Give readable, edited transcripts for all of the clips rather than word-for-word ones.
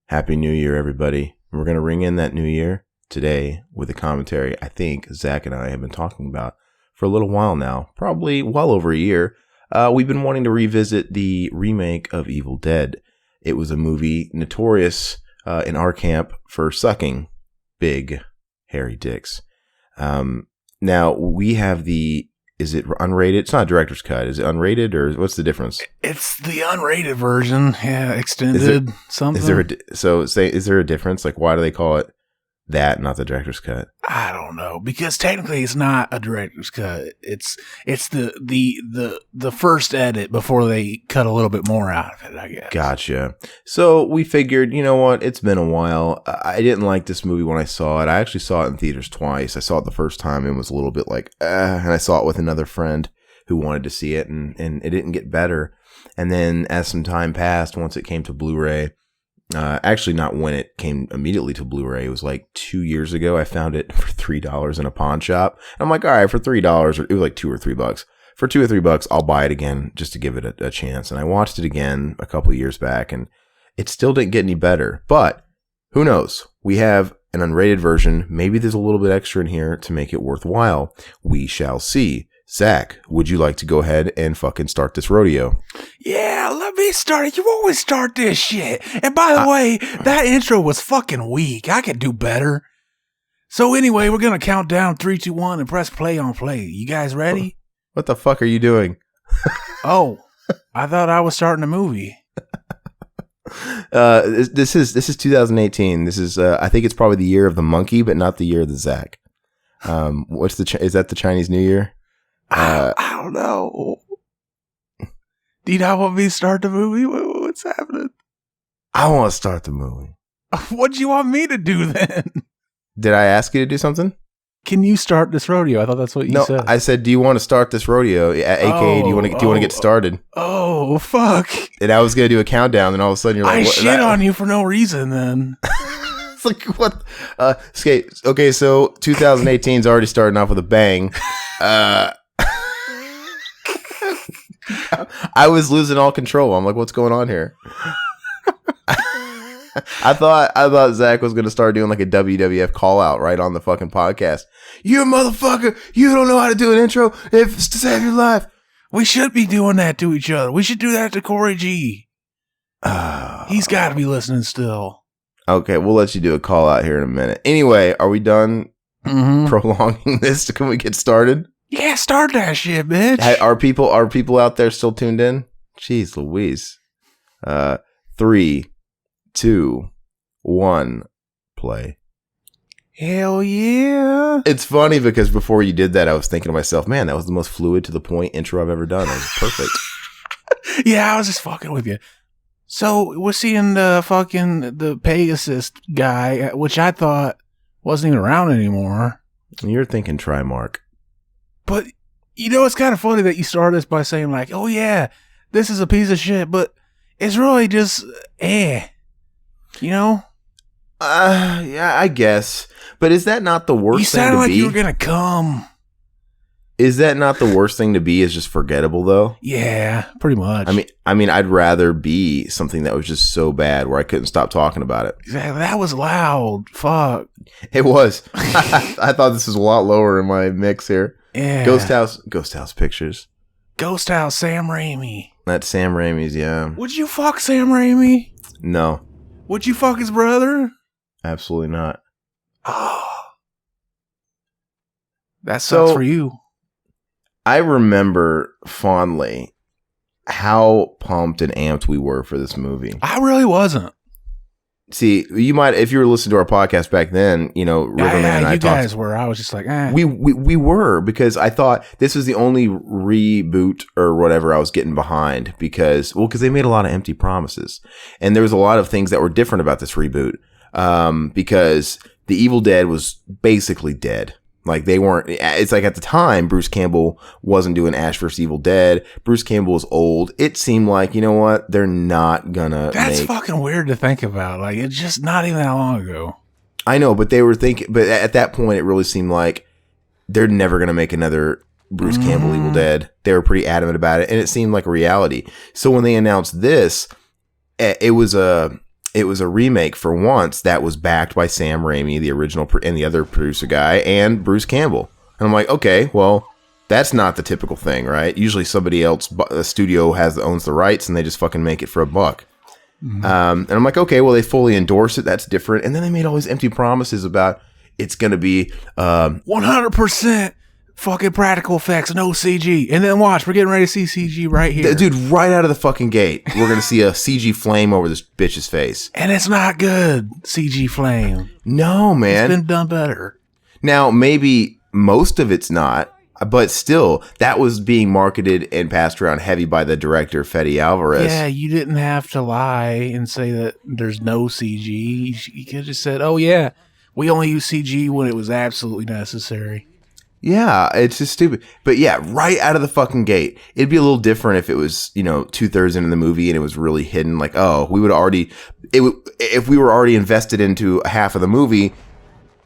Happy New Year, everybody. We're going to ring in that new year today with a commentary I think Zach and I have been talking about for a little while now, probably well over a year. We've been wanting to revisit the remake of Evil Dead. It was a movie notorious in our camp for sucking big, hairy dicks. Now, we have is it unrated? It's not a director's cut. Is it unrated, or what's the difference? It's the unrated version. Yeah, extended something. Is there a difference? Like, why do they call it that, not the director's cut? I don't know, because technically it's not a director's cut. It's the first edit before they cut a little bit more out of it, I guess. Gotcha. So we figured, you know what? It's been a while. I didn't like this movie when I saw it. I actually saw it in theaters twice. I saw it the first time and was a little bit like, and I saw it with another friend who wanted to see it, and it didn't get better. And then as some time passed, once it came to Blu-ray, actually not when it came immediately to Blu-ray, it was like 2 years ago. I found it for $3 in a pawn shop. And I'm like, all right, for $3, it was like $2 or $3. For $2 or $3, I'll buy it again just to give it a chance. And I watched it again a couple of years back, and it still didn't get any better. But who knows? We have an unrated version. Maybe there's a little bit extra in here to make it worthwhile. We shall see. Zach, would you like to go ahead and fucking start this rodeo? Yeah, let me start it. You always start this shit. And by the way, that intro was fucking weak. I could do better. So anyway, we're going to count down 3, 2, 1 and press play on play. You guys ready? What the fuck are you doing? Oh, I thought I was starting a movie. This is 2018. This is I think it's probably the year of the monkey, but not the year of the Zach. Is that the Chinese New Year? I don't know. Do you not want me to start the movie? What's happening? I want to start the movie. What do you want me to do then? Did I ask you to do something? Can you start this rodeo? I thought that's what you said. No, I said, do you want to start this rodeo? AKA, do you want to get started? Oh, fuck. And I was going to do a countdown, and all of a sudden you're like, I shit on you for no reason then. It's like, what? Okay, so 2018 is already starting off with a bang. I was losing all control. I'm like, what's going on here? I thought Zach was going to start doing like a WWF call out right on the fucking podcast. You motherfucker, you don't know how to do an intro if it's to save your life. We should be doing that to each other. We should do that to Corey G. He's got to be listening still. Okay, we'll let you do a call out here in a minute. Anyway, are we done prolonging this? Can we get started? Yeah, start that shit, bitch. Hey, are people out there still tuned in? Jeez Louise. 3, 2, 1, play. Hell yeah. It's funny because before you did that, I was thinking to myself, man, that was the most fluid to the point intro I've ever done. That was perfect. Yeah, I was just fucking with you. So we're seeing the Pegasus guy, which I thought wasn't even around anymore. You're thinking Trimark. But, you know, it's kind of funny that you started this by saying, like, oh, yeah, this is a piece of shit, but it's really just, you know? Yeah, I guess. But is that not the worst thing to be? You sounded like you were going to come. Is that not the worst thing to be, is just forgettable, though? Yeah, pretty much. I mean, I'd rather be something that was just so bad where I couldn't stop talking about it. Exactly. That was loud. Fuck. It was. I thought this was a lot lower in my mix here. Yeah. Ghost House Pictures. Ghost House, Sam Raimi. That's Sam Raimi's, yeah. Would you fuck Sam Raimi? No. Would you fuck his brother? Absolutely not. Oh. That sucks for you. I remember fondly how pumped and amped we were for this movie. I really wasn't. See, you might, if you were listening to our podcast back then, you know, Riverman and I you guys were. I was just like, We were, because I thought this was the only reboot or whatever I was getting behind because they made a lot of empty promises. And there was a lot of things that were different about this reboot because The Evil Dead was basically dead. Like, they weren't, it's like at the time, Bruce Campbell wasn't doing Ash vs. Evil Dead. Bruce Campbell was old. It seemed like, you know what? They're not gonna That's fucking weird to think about. Like, it's just not even that long ago. I know, but they were thinking, but at that point, it really seemed like they're never gonna make another Bruce Campbell Evil Dead. They were pretty adamant about it, and it seemed like a reality. So when they announced this, it was it was a remake for once that was backed by Sam Raimi, the original and the other producer guy, and Bruce Campbell. And I'm like, okay, well, that's not the typical thing, right? Usually somebody else, a studio owns the rights, and they just fucking make it for $1. Mm-hmm. And I'm like, okay, well, they fully endorse it. That's different. And then they made all these empty promises about it's going to be 100% fucking practical effects, no CG. And then watch, we're getting ready to see CG right here. Dude, right out of the fucking gate, we're going to see a CG flame over this bitch's face. And it's not good, CG flame. No, man. It's been done better. Now, maybe most of it's not, but still, that was being marketed and passed around heavy by the director, Fede Alvarez. Yeah, you didn't have to lie and say that there's no CG. You could have just said, oh, yeah, we only use CG when it was absolutely necessary. Yeah, it's just stupid. But yeah, right out of the fucking gate. It'd be a little different if it was, 2/3 into the movie and it was really hidden. Like, oh, if we were already invested into half of the movie,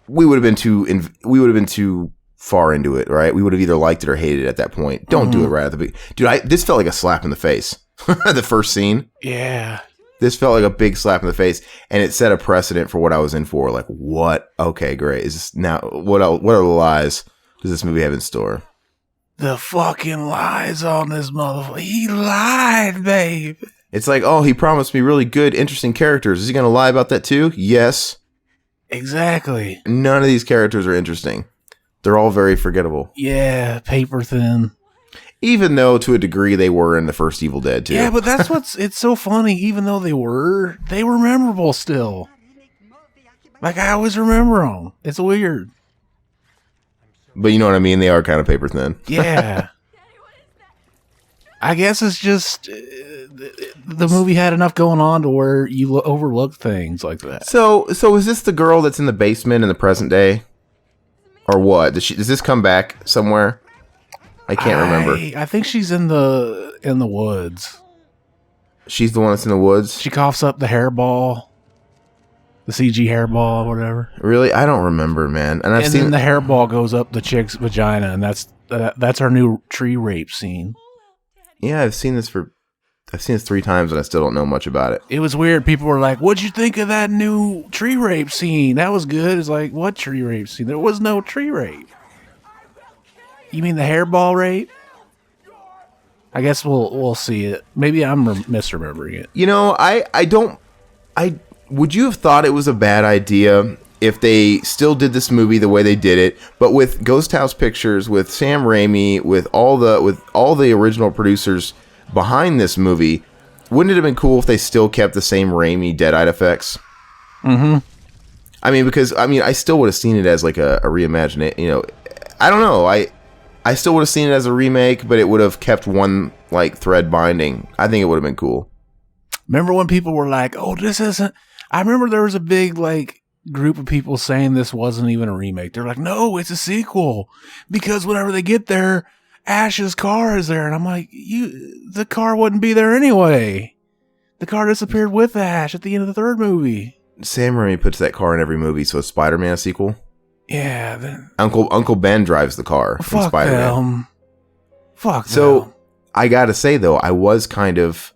we would have been too far into it, right? We would have either liked it or hated it at that point. Don't do it right at the beginning. Dude, this felt like a slap in the face. The first scene. Yeah. This felt like a big slap in the face, and it set a precedent for what I was in for. Like, what? Okay, great. Is this now, what are the lies does this movie have in store? The fucking lies on this motherfucker. He lied, babe. It's like, oh, he promised me really good, interesting characters. Is he going to lie about that too? Yes. Exactly. None of these characters are interesting. They're all very forgettable. Yeah, paper thin. Even though, to a degree, they were in the first Evil Dead, too. Yeah, but that's it's so funny. Even though they were memorable still. Like, I always remember them. It's weird. But you know what I mean? They are kind of paper thin. Yeah. I guess it's just the movie had enough going on to where you overlook things like that. So is this the girl that's in the basement in the present day? Or what? Does this come back somewhere? I can't remember. I think she's in the woods. She's the one that's in the woods? She coughs up the hairball. The CG hairball or whatever. Really? I don't remember, man. And then the hairball goes up the chick's vagina, and that's our new tree rape scene. Yeah, I've seen this 3 times, and I still don't know much about it. It was weird. People were like, "What'd you think of that new tree rape scene? That was good." It's like, what tree rape scene? There was no tree rape. You mean the hairball rape? I guess we'll see it. Maybe I'm misremembering it. Would you have thought it was a bad idea if they still did this movie the way they did it, but with Ghost House Pictures, with Sam Raimi, with all the original producers behind this movie? Wouldn't it have been cool if they still kept the same Raimi Deadite effects? Mm-hmm. I still would have seen it as like a reimagining. I don't know. I still would have seen it as a remake, but it would have kept one like thread binding. I think it would have been cool. Remember when people were like, "Oh, this isn't." I remember there was a big like group of people saying this wasn't even a remake. They're like, "No, it's a sequel," because whenever they get there, Ash's car is there, and I'm like, the car wouldn't be there anyway. The car disappeared with Ash at the end of the third movie. Sam Raimi puts that car in every movie, so is Spider-Man a sequel? Yeah. Uncle Ben drives the car from Spider-Man. Fuck. So I gotta say though, I was kind of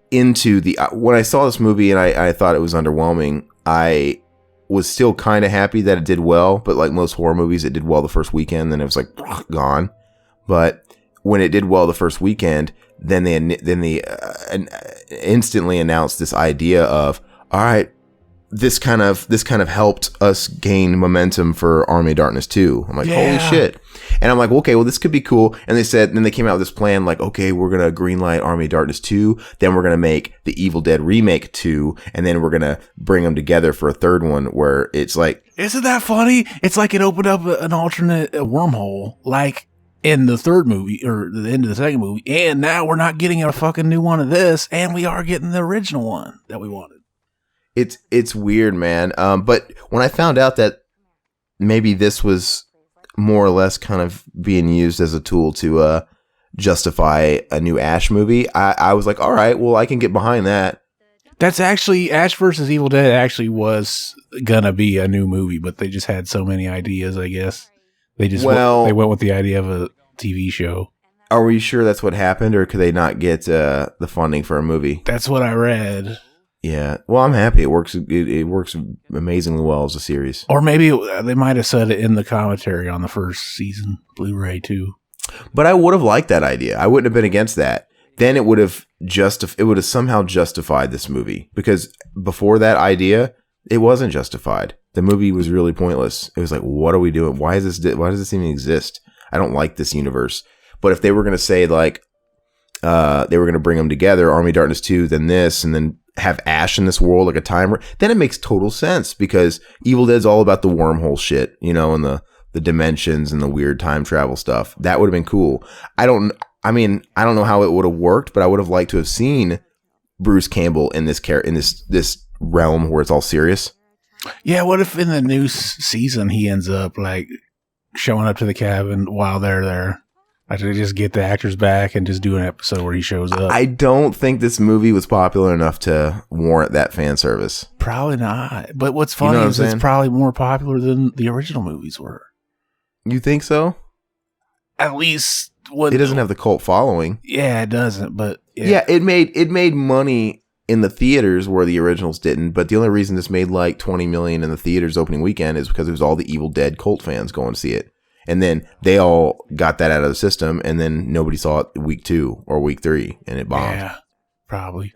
into when I saw this movie and I thought it was underwhelming. I was still kind of happy that it did well, but like most horror movies, it did well the first weekend, then it was like gone. But when it did well the first weekend, then they instantly announced this idea of, all right, this kind of helped us gain momentum for Army of Darkness 2. I'm like, holy shit. And I'm like, okay, well, this could be cool. And then they came out with this plan, like, okay, we're going to greenlight Army of Darkness 2. Then we're going to make the Evil Dead Remake 2. And then we're going to bring them together for a third one where it's like. Isn't that funny? It's like it opened up an alternate wormhole, like in the third movie or the end of the second movie. And now we're not getting a fucking new one of this. And we are getting the original one that we wanted. It's weird, man. But when I found out that maybe this was more or less kind of being used as a tool to justify a new Ash movie, I was like, all right, well, I can get behind that. That's actually Ash versus Evil Dead actually was gonna be a new movie, but they just had so many ideas, I guess. They went with the idea of a TV show. Are we sure that's what happened, or could they not get the funding for a movie? That's what I read. Yeah. Well, I'm happy. It works. It works amazingly well as a series. Or maybe they might have said it in the commentary on the first season Blu-ray too. But I would have liked that idea. I wouldn't have been against that. Then it would have somehow justified this movie, because before that idea, it wasn't justified. The movie was really pointless. It was like, what are we doing? Why does this even exist? I don't like this universe. But if they were going to say like, they were going to bring them together, Army of Darkness 2, then this, and then have Ash in this world like a timer, then it makes total sense, because Evil Dead's all about the wormhole shit, and the dimensions and the weird time travel stuff. That would have been cool. I don't know how it would have worked, but I would have liked to have seen Bruce Campbell in this realm where it's all serious. Yeah, what if in the new season he ends up like showing up to the cabin while they're there? Like they just get the actors back and just do an episode where he shows up. I don't think this movie was popular enough to warrant that fan service. Probably not. But what's funny is it's probably more popular than the original movies were. You think so? At least it doesn't have the cult following. Yeah, it doesn't. But yeah, it made money in the theaters where the originals didn't. But the only reason this made like $20 million in the theaters opening weekend is because it was all the Evil Dead cult fans going to see it. And then they all got that out of the system, and then nobody saw it week 2 or week 3, and it bombed. Yeah, probably.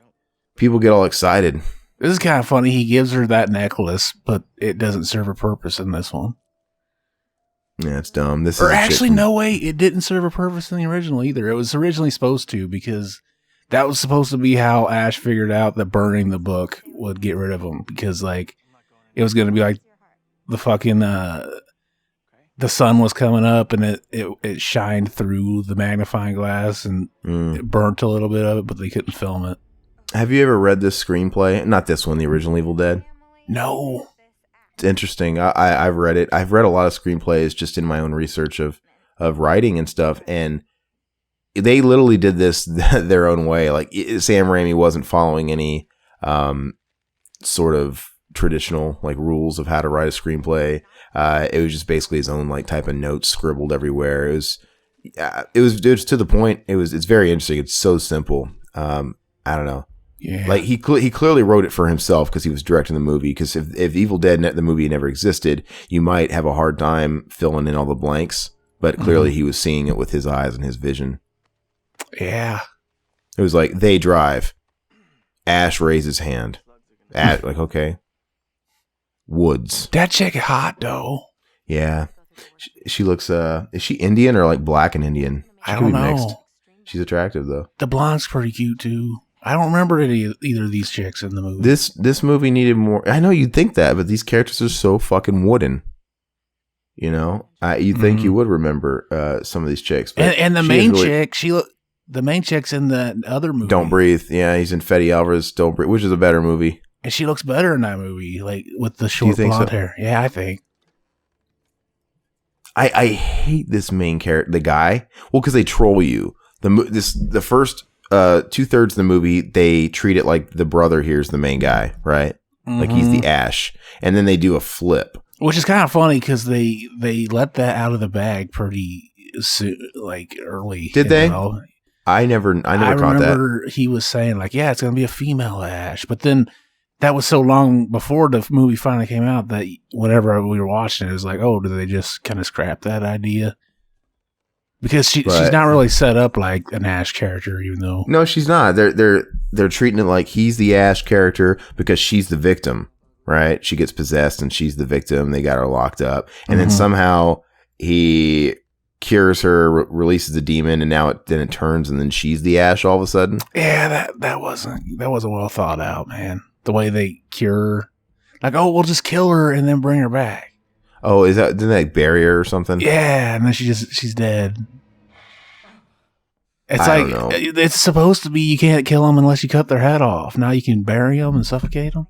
People get all excited. This is kind of funny. He gives her that necklace, but it doesn't serve a purpose in this one. Yeah, it's dumb. Or actually, no way. It didn't serve a purpose in the original either. It was originally supposed to, because that was supposed to be how Ash figured out that burning the book would get rid of him, because like it was going to be like the fucking the sun was coming up and it shined through the magnifying glass and it burnt a little bit of it, but they couldn't film it. Have you ever read this screenplay? Not this one, the original Evil Dead. No. It's interesting. I've read it. I've read a lot of screenplays just in my own research of writing and stuff, and they literally did this their own way. Like Sam Raimi wasn't following any sort of traditional like rules of how to write a screenplay. It was just basically his own like type of notes scribbled everywhere. It was to the point. It's very interesting. It's so simple. I don't know. Yeah. Like he clearly wrote it for himself because he was directing the movie. Because if Evil Dead the movie never existed, you might have a hard time filling in all the blanks. But clearly he was seeing it with his eyes and his vision. Yeah. It was like they drive. Ash raises hand. Ash like okay. Woods. That chick hot though. Yeah. She looks is she Indian or like black and Indian? I don't know. Mixed. She's attractive though. The blonde's pretty cute too. I don't remember either of these chicks in the movie. This movie needed more. I know you'd think that, but these characters are so fucking wooden. You'd think you would remember some of these chicks. But and the main chick, the main chick's in the other movie. Don't Breathe. Yeah, he's in Fede Alvarez. Don't Breathe, which is a better movie. And she looks better in that movie, like with the short blonde hair. Yeah, I think. I hate this main character, the guy. Well, because they troll you. The first 2/3 of the movie, they treat it like the brother here's the main guy, right? Like he's the Ash, and then they do a flip, which is kind of funny because they let that out of the bag pretty soon, like early. Did they? I never caught that. I remember he was saying like, yeah, it's gonna be a female Ash, but then that was so long before the movie finally came out that whenever we were watching it, it was like, oh, do they just kind of scrap that idea? Because she's not really set up like an Ash character, even though no, she's not. They're treating it like he's the Ash character because she's the victim, right? She gets possessed and she's the victim. They got her locked up, and then somehow he cures her, releases the demon, and now it turns, and then she's the Ash all of a sudden. Yeah, that wasn't well thought out, man. The way they cure her, like, oh, we'll just kill her and then bring her back. Oh, didn't they bury her or something? Yeah, and then she's dead. It's like, it's supposed to be you can't kill them unless you cut their head off. Now you can bury them and suffocate them.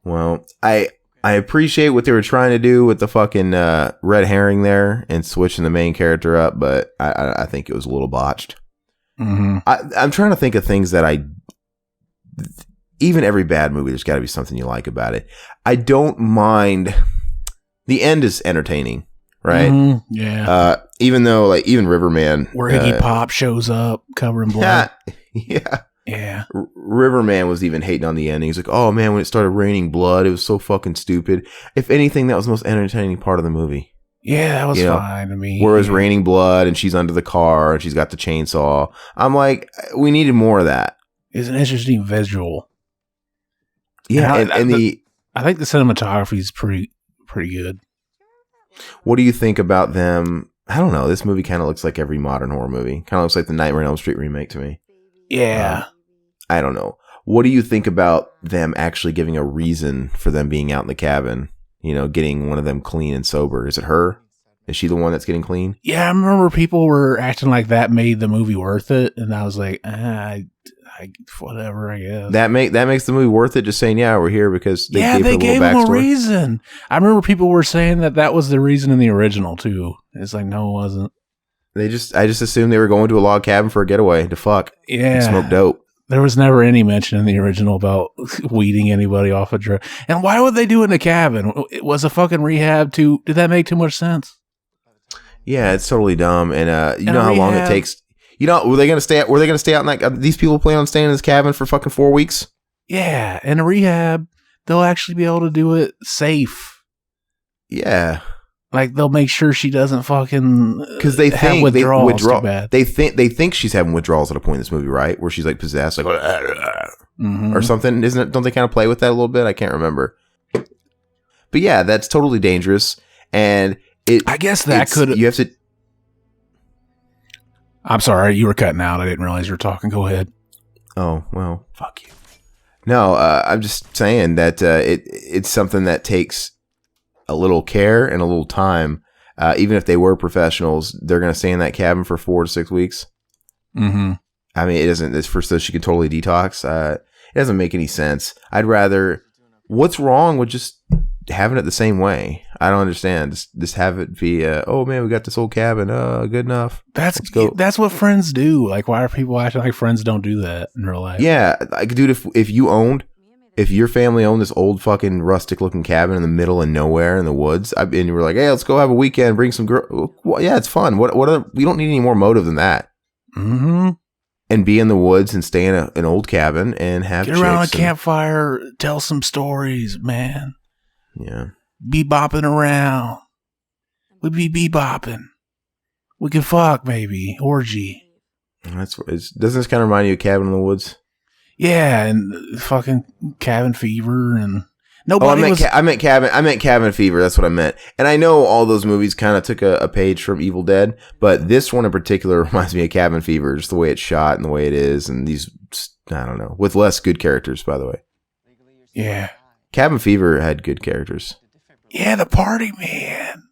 Well, I appreciate what they were trying to do with the fucking red herring there and switching the main character up, but I think it was a little botched. Mm-hmm. I'm trying to think of things that even every bad movie, there's got to be something you like about it. I don't mind. The end is entertaining, right? Mm-hmm. Yeah. Even though, like, even Riverman, where Iggy Pop shows up covered in blood. Yeah. Yeah. Riverman was even hating on the ending. He's like, oh man, when it started raining blood, it was so fucking stupid. If anything, that was the most entertaining part of the movie. Yeah, that was fine to me. Whereas raining blood and she's under the car and she's got the chainsaw. I'm like, we needed more of that. It's an interesting visual. Yeah, and the I think the cinematography is pretty good. What do you think about them? I don't know. This movie kind of looks like every modern horror movie. Kind of looks like the Nightmare on Elm Street remake to me. Yeah. I don't know. What do you think about them actually giving a reason for them being out in the cabin? You know, getting one of them clean and sober. Is it her? Is she the one that's getting clean? Yeah, I remember people were acting like that made the movie worth it, and I was like, whatever, I guess. That makes the movie worth it. Just saying, yeah, we're here because they gave him a reason. I remember people were saying that was the reason in the original too. It's like, no, it wasn't. I just assumed they were going to a log cabin for a getaway to fuck. Yeah, and smoke dope. There was never any mention in the original about weeding anybody off a drug. And why would they do it in a cabin? It was a fucking rehab too. Did that make too much sense? Yeah, it's totally dumb. And you know how long it takes. You know, were they going to stay out in like these people plan on staying in this cabin for fucking 4 weeks? Yeah, in a rehab, they'll actually be able to do it safe. Yeah. Like they'll make sure she doesn't fucking because they think withdrawals. Too bad. They think she's having withdrawals at a point in this movie, right? Where she's like possessed, like or something. Isn't it? Don't they kind of play with that a little bit? I can't remember. But yeah, that's totally dangerous, and I guess that could you have to. I'm sorry, you were cutting out. I didn't realize you were talking. Go ahead. Oh well, fuck you. No, I'm just saying that it's something that takes a little care and a little time. Even if they were professionals, they're going to stay in that cabin for 4 to 6 weeks. Mm-hmm. I mean, it's for so she can totally detox. It doesn't make any sense. I'd rather. What's wrong with just having it the same way? I don't understand. Just have it be. Oh man, we got this old cabin. Good enough. That's what Friends do. Like, why are people acting like Friends don't do that in real life? Yeah, like, dude, if your family owned this old fucking rustic looking cabin in the middle of nowhere in the woods, and you were like, hey, let's go have a weekend, bring some girl. Well, yeah, it's fun. We don't need any more motive than that. Mm-hmm. And be in the woods and stay in an old cabin and have get around a campfire, tell some stories, man. Yeah. Be bopping around. We be bebopping. We can fuck maybe orgy. Doesn't this kind of remind you of Cabin in the Woods? Yeah, and fucking Cabin Fever and nobody. I meant Cabin Fever. That's what I meant. And I know all those movies kind of took a page from Evil Dead, but this one in particular reminds me of Cabin Fever, just the way it's shot and the way it is, and these, I don't know, with less good characters, by the way. Yeah, Cabin Fever had good characters. Yeah, the party man.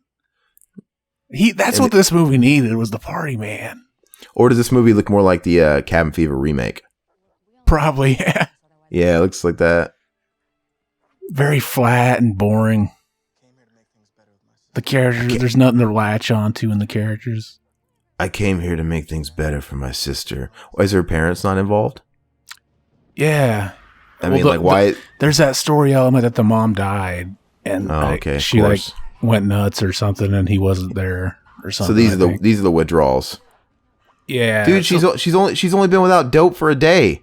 That's what this movie needed, was the party man. Or does this movie look more like the Cabin Fever remake? Probably, yeah. Yeah, it looks like that. Very flat and boring. The characters, there's nothing to latch onto in the characters. I came here to make things better for my sister. Is her parents not involved? Yeah. I mean, why? There's that story element that the mom died, and she went nuts or something, and he wasn't there or something. So these are the withdrawals. Yeah, dude, she's only been without dope for a day,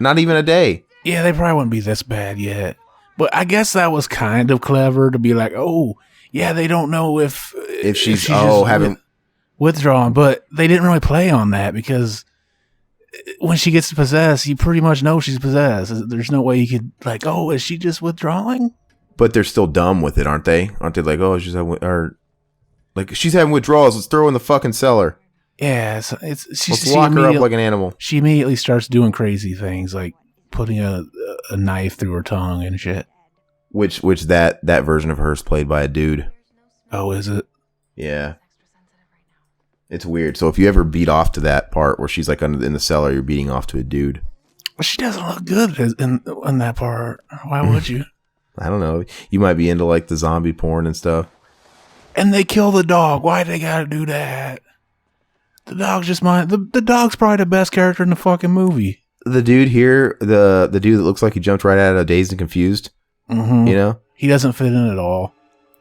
not even a day. Yeah, they probably wouldn't be this bad yet. But I guess that was kind of clever to be like, oh, yeah, they don't know if she's having withdrawn, but they didn't really play on that because when she gets possessed, you pretty much know she's possessed. There's no way you could like, oh, is she just withdrawing? But they're still dumb with it, aren't they? Aren't they like, oh, she's having withdrawals. Let's throw her in the fucking cellar. Yeah, let's lock her up like an animal. She immediately starts doing crazy things like putting a knife through her tongue and shit. Which that version of hers played by a dude. Oh, is it? Yeah. It's weird. So if you ever beat off to that part where she's like in the cellar, you're beating off to a dude. Well, she doesn't look good in that part. Why would you? I don't know. You might be into like the zombie porn and stuff. And they kill the dog. Why they gotta do that? The dog's just the dog's probably the best character in the fucking movie. The dude here, the dude that looks like he jumped right out of Dazed and Confused. Mm-hmm. You know? He doesn't fit in at all.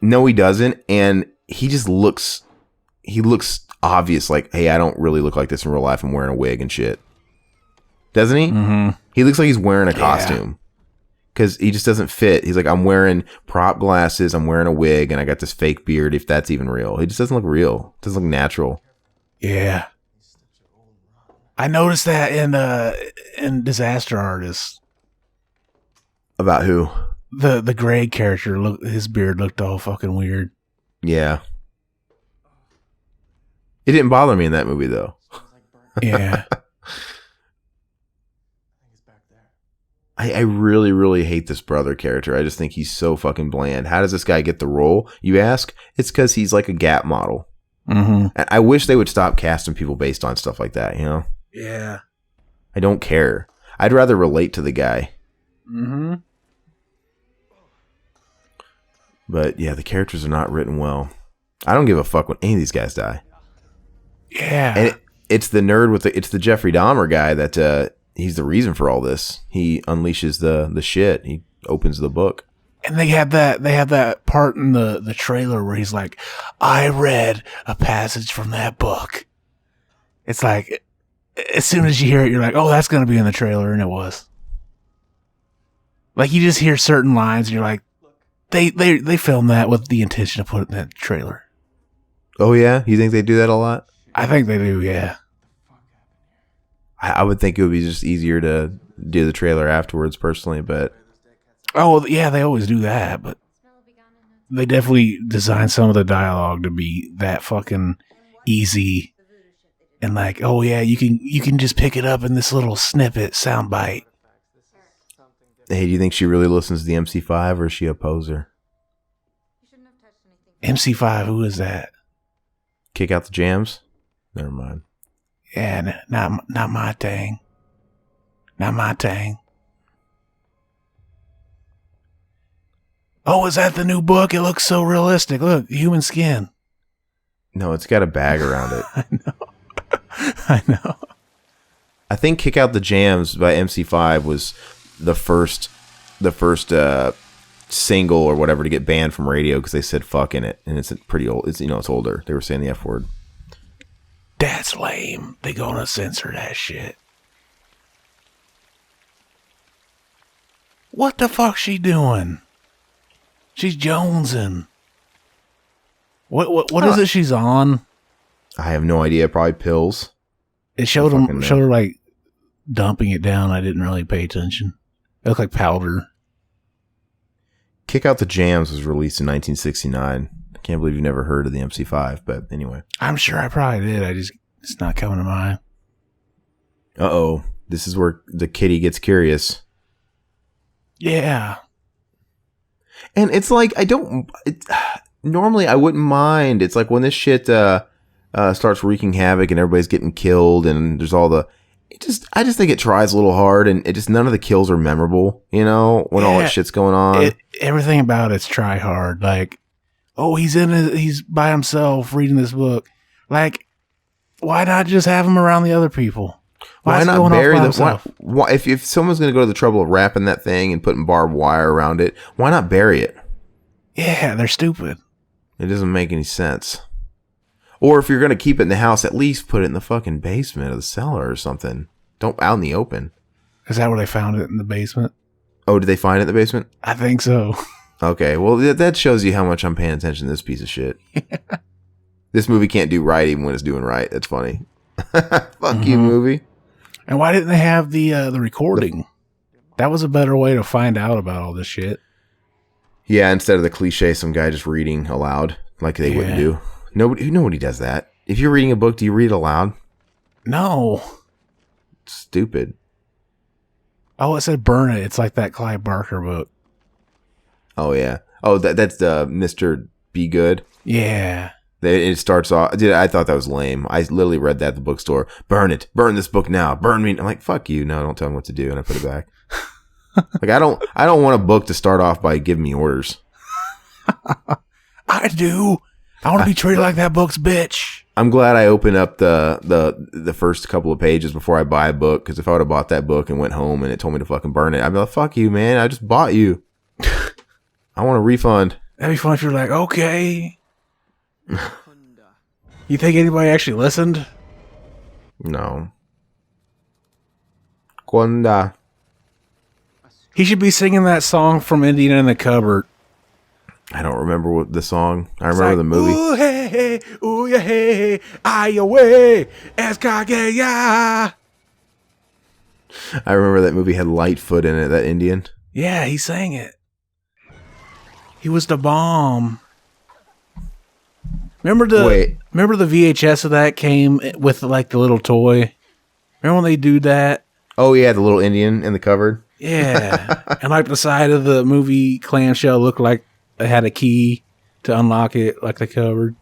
No, he doesn't. And he just looks obvious like, hey, I don't really look like this in real life. I'm wearing a wig and shit. doesn't he? Mm-hmm. He looks like he's wearing a costume because he just doesn't fit. He's like, I'm wearing prop glasses, I'm wearing a wig, and I got this fake beard. If that's even real, he just doesn't look real. It doesn't look natural. Yeah, I noticed that in Disaster Artist. About who? The Greg character, his beard looked all fucking weird. Yeah. It didn't bother me in that movie though. Yeah. I really, really hate this brother character. I just think he's so fucking bland. How does this guy get the role, you ask? It's because he's like a Gap model. Mm-hmm. And I wish they would stop casting people based on stuff like that, you know? Yeah. I don't care. I'd rather relate to the guy. Mm-hmm. But yeah, the characters are not written well. I don't give a fuck when any of these guys die. Yeah. And it's the nerd it's the Jeffrey Dahmer guy that he's the reason for all this. He unleashes the shit. He opens the book. And they have that part in the trailer where he's like, I read a passage from that book. It's like, as soon as you hear it, you're like, oh, that's going to be in the trailer. And it was. Like, you just hear certain lines and you're like, they filmed that with the intention of putting it in the trailer. Oh, yeah? You think they do that a lot? I think they do, yeah. I would think it would be just easier to do the trailer afterwards, personally, but... Oh, yeah, they always do that, but they definitely design some of the dialogue to be that fucking easy. And like, oh, yeah, you can just pick it up in this little snippet, soundbite. Hey, do you think she really listens to the MC5 or is she a poser? MC5, who is that? Kick out the jams? Never mind. Yeah, not my thing. Not my thing. Oh, is that the new book? It looks so realistic. Look, human skin. No, it's got a bag around it. I know. I think Kick Out the Jams by MC5 was the first single or whatever to get banned from radio because they said fuck in it, and it's pretty old. It's it's older. They were saying the F word. That's lame. They gonna censor that shit. What the fuck she doing? She's jonesing. What is it she's on? I have no idea. Probably pills. It showed her like dumping it down. I didn't really pay attention. It looked like powder. Kick Out the Jams was released in 1969. I can't believe you've never heard of the MC5, but anyway. I'm sure I probably did. It's not coming to mind. Uh-oh. This is where the kitty gets curious. Yeah. And it's like, normally I wouldn't mind. It's like when this shit starts wreaking havoc and everybody's getting killed and there's all the... I just think it tries a little hard and none of the kills are memorable, when all that shit's going on. Everything about it's try hard. Like, oh, he's by himself reading this book. Like, why not just have him around the other people? Why not bury them? If someone's going to go to the trouble of wrapping that thing and putting barbed wire around it, why not bury it? Yeah, they're stupid. It doesn't make any sense. Or if you're going to keep it in the house, at least put it in the fucking basement of the cellar or something. Don't out in the open. Is that where they found it, in the basement? Oh, did they find it in the basement? I think so. Okay, well, that shows you how much I'm paying attention to this piece of shit. This movie can't do right even when it's doing right. That's funny. Fuck you, movie. And why didn't they have the recording? That was a better way to find out about all this shit. Yeah, instead of the cliche, some guy just reading aloud like they wouldn't do. Nobody does that. If you're reading a book, do you read aloud? No. It's stupid. Oh, it said burn it. It's like that Clive Barker book. Oh, yeah. Oh, that's the Mr. Be Good? Yeah. It starts off... Dude, I thought that was lame. I literally read that at the bookstore. Burn it. Burn this book now. Burn me. I'm like, fuck you. No, don't tell me what to do. And I put it back. Like, I don't want a book to start off by giving me orders. I do. I want to be treated like that book's bitch. I'm glad I opened up the first couple of pages before I buy a book, because if I would have bought that book and went home and it told me to fucking burn it, I'd be like, fuck you, man. I just bought you. I want a refund. That'd be fun if you're like, okay. You think anybody actually listened? No. Wakanda. He should be singing that song from Indian in the Cupboard. I don't remember what the song. I remember the movie. Ooh, hey, hey, ooh, yeah, hey, ay, away, escagaya. I remember that movie had Lightfoot in it, that Indian. Yeah, he sang it. He was the bomb. Remember the VHS of that came with like the little toy? Remember when they do that? Oh yeah, the little Indian in the cupboard. Yeah. And like the side of the movie clamshell looked like it had a key to unlock it, like the cupboard.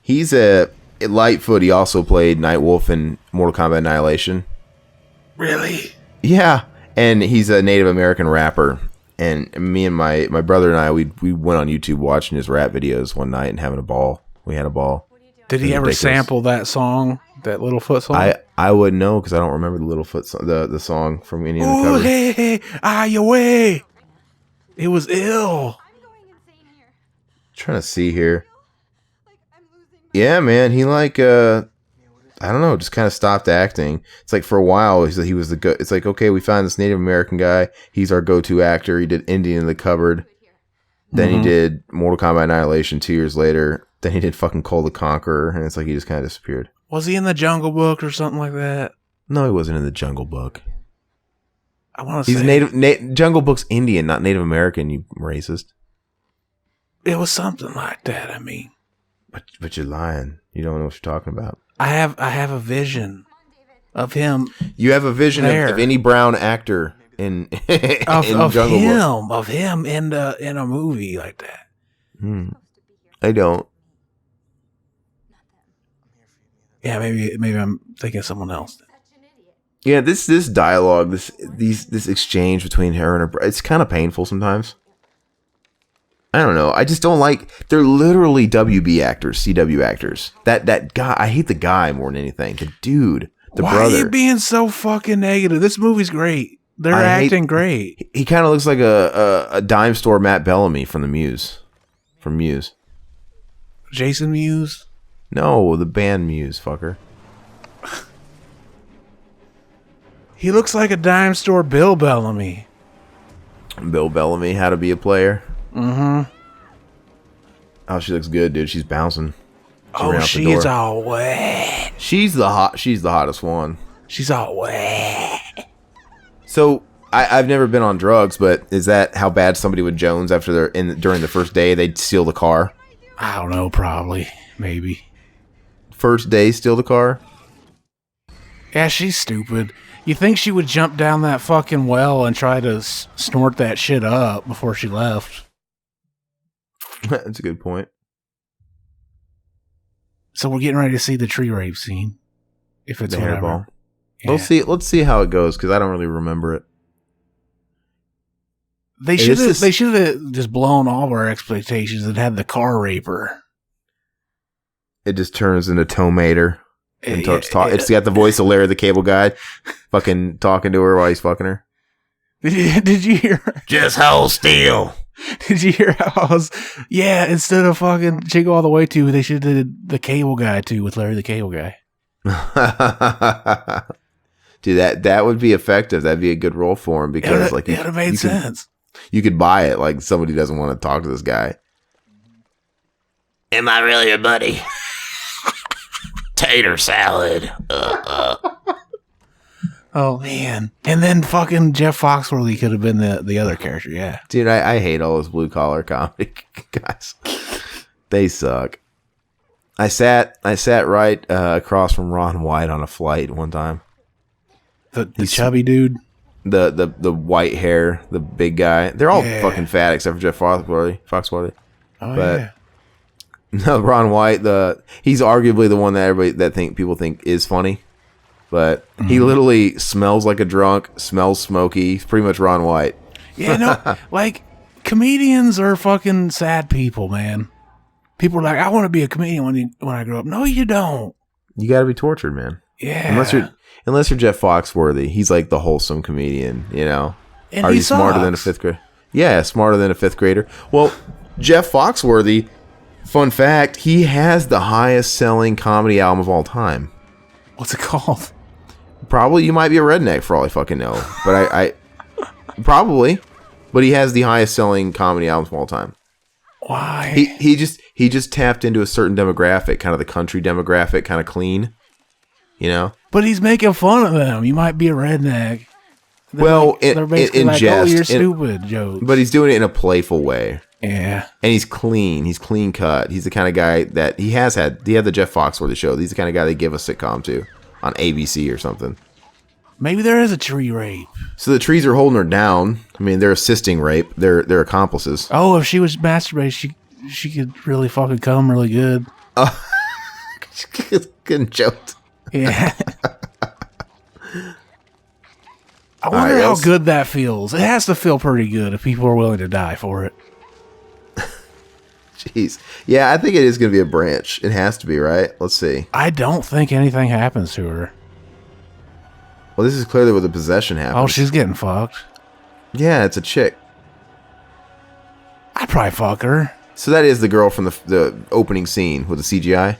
He's a Lightfoot. He also played Nightwolf in Mortal Kombat Annihilation. Really? Yeah, and he's a Native American rapper. And me and my brother and I, we went on YouTube watching his rap videos one night and having a ball. We had a ball. Did he ever sample that song, that Littlefoot song? I wouldn't know because I don't remember the Littlefoot song, the song from Indian in the Ooh, Cupboard. hey, hey, ay, away. It was ill. Trying to see here. Yeah, man, he like I don't know, just kind of stopped acting. It's like for a while he was the it's like, okay, we found this Native American guy. He's our go-to actor. He did Indian in the Cupboard. Then he did Mortal Kombat Annihilation 2 years later. Then he did fucking Cole the Conqueror, and it's like he just kind of disappeared. Was he in the Jungle Book or something like that? No, he wasn't in the Jungle Book. I want to say he's Jungle Book's Indian, not Native American. You racist. It was something like that. I mean, but you're lying. You don't know what you're talking about. I have a vision of him. You have a vision of any brown actor in of Jungle him Book. of him in a movie like that. I don't. Yeah, maybe I'm thinking of someone else. Yeah, this dialogue, this exchange between her and her brother, it's kind of painful sometimes. I don't know. I just don't like. They're literally WB actors, CW actors. That guy. I hate the guy more than anything. The dude, the Why brother. are you being so fucking negative? This movie's great. They're acting great. He kind of looks like a dime store Matt Bellamy from the Muse, from Muse. Jason Mewes? No, the band Muse, fucker. He looks like a dime store Bill Bellamy. Bill Bellamy, How to Be a Player. Mm-hmm. Oh, she looks good, dude. She's bouncing. She's all wet. She's the hottest one. She's all wet. So I've never been on drugs, but is that how bad somebody would Jones after during the first day they'd steal the car? I don't know, probably, maybe. First day, steal the car? Yeah, she's stupid. You think she would jump down that fucking well and try to snort that shit up before she left? That's a good point. So we're getting ready to see the tree rape scene. If it's the hairball. Yeah. Let's see how it goes because I don't really remember it. They should have just blown all of our expectations and had the car raper. It just turns into Tomater and starts talking. It's got the voice of Larry the Cable Guy, fucking talking to her while he's fucking her. Did you hear? Just hold still. Did you hear how I was? Yeah, instead of fucking Jingle All the Way 2, they should have did the Cable Guy 2 with Larry the Cable Guy. Dude, that would be effective. That'd be a good role for him because it would have made sense. You could buy it like somebody doesn't want to talk to this guy. Am I really your buddy? Tater salad. Oh man! And then fucking Jeff Foxworthy could have been the other character. Yeah, dude, I hate all those blue collar comedy guys. They suck. I sat right across from Ron White on a flight one time. The chubby dude. The white hair, the big guy. They're all fucking fat except for Jeff Foxworthy. Oh, but yeah. No, Ron White. He's arguably the one that people think is funny, but he literally smells like a drunk, smells smoky. He's pretty much Ron White. Yeah, no, like comedians are fucking sad people, man. People are like, I want to be a comedian when I grow up. No, you don't. You got to be tortured, man. Yeah. Unless you're Jeff Foxworthy, he's like the wholesome comedian, you know. And are you smarter than a fifth grader? Yeah, smarter than a fifth grader. Well, Jeff Foxworthy, fun fact, he has the highest selling comedy album of all time. What's it called? Probably you might be a redneck for all I fucking know. But I probably. But he has the highest selling comedy albums of all time. Why? He just tapped into a certain demographic, kind of the country demographic, kind of clean. You know? But he's making fun of them. You might be a redneck. They're basically in like, jest. oh, you're stupid, jokes. But he's doing it in a playful way. Yeah. And he's clean. He's clean cut. He's the kind of guy that he had the Jeff Foxworthy show. He's the kind of guy they give a sitcom to on ABC or something. Maybe there is a tree rape. So the trees are holding her down. I mean, they're assisting rape. They're accomplices. Oh, if she was masturbating, she could really fucking come really good. Good joke. Yeah. I wonder how good that feels. It has to feel pretty good if people are willing to die for it. Jeez. Yeah, I think it is going to be a branch. It has to be, right? Let's see. I don't think anything happens to her. Well, this is clearly where the possession happens. Oh, she's getting fucked. Yeah, it's a chick. I'd probably fuck her. So that is the girl from the opening scene with the CGI?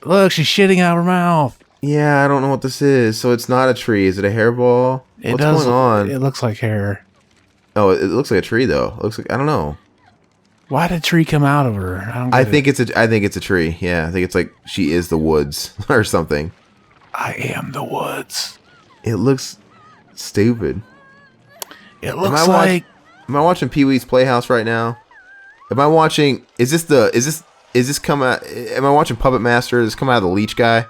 Look, she's shitting out of her mouth. Yeah, I don't know what this is. So it's not a tree. Is it a hairball? What's going on? It looks like hair. Oh, it looks like a tree, though. It looks like, I don't know. Why did a tree come out of her? I think it's a tree. Yeah, I think it's like she is the woods or something. I am the woods. It looks stupid. It looks like. Am I watching Pee-wee's Playhouse right now? Am I watching? Is this come out? Am I watching Puppet Master? Does this come out of the Leech guy?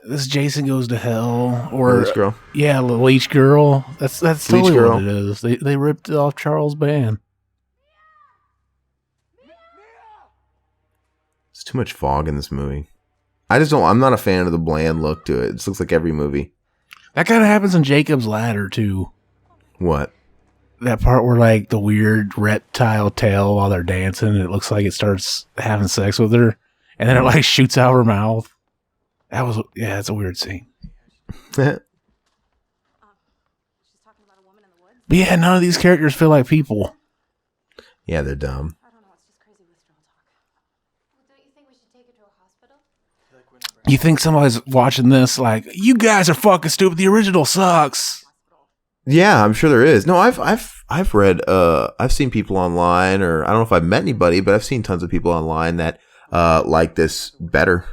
This Jason Goes to Hell or Leech Girl? Yeah, the Leech Girl. That's totally Leech Girl. what it is. They ripped off Charles Band. There's too much fog in this movie. I'm not a fan of the bland look to it. It just looks like every movie. That kind of happens in Jacob's Ladder too. What? That part where like the weird reptile tail while they're dancing, it looks like it starts having sex with her, and then it like shoots out her mouth. It's a weird scene. But yeah, none of these characters feel like people. Yeah, they're dumb. I don't know, it's just crazy withdrawal talk. Well, don't you think we should take her to a hospital? You think somebody's watching this like, you guys are fucking stupid, the original sucks. Yeah, I'm sure there is. No, I've read I've seen people online, or I don't know if I've met anybody, but I've seen tons of people online that like this better.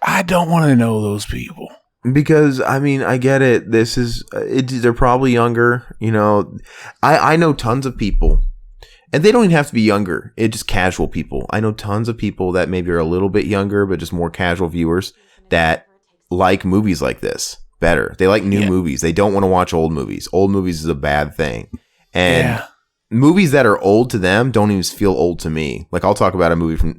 I don't want to know those people. Because, I mean, I get it. This is, they're probably younger, you know. I know tons of people, and they don't even have to be younger. It's just casual people. I know tons of people that maybe are a little bit younger, but just more casual viewers that like movies like this better. They like new movies. They don't want to watch old movies. Old movies is a bad thing. And movies that are old to them don't even feel old to me. Like, I'll talk about a movie from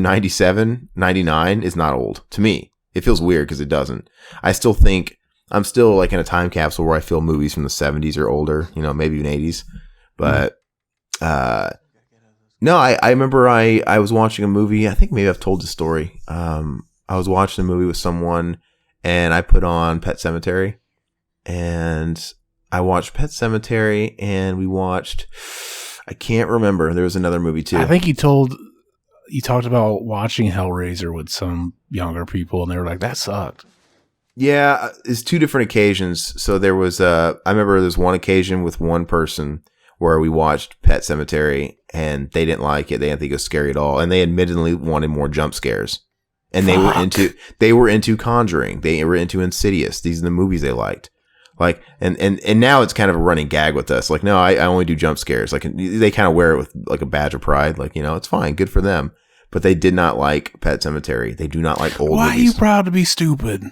97, 99 is not old to me. It feels weird because it doesn't. I still think I'm still like in a time capsule where I feel movies from the 70s or older, you know, maybe even 80s. But no, I remember I was watching a movie. I think maybe I've told the story. I was watching a movie with someone, and I put on Pet Sematary, and I watched Pet Sematary, and we watched, I can't remember. There was another movie too. I think you talked about watching Hellraiser with some younger people, and they were like, that sucked. Yeah, it's two different occasions. So there was I remember there's one occasion with one person where we watched Pet Sematary, and they didn't like it. They didn't think it was scary at all, and they admittedly wanted more jump scares. And they were into Conjuring. They were into Insidious. These are the movies they liked. Like, and now it's kind of a running gag with us. Like, no, I only do jump scares. Like, they kind of wear it with like a badge of pride. Like, you know, it's fine, good for them. But they did not like Pet Sematary. They do not like old movies. Why are you proud to be stupid?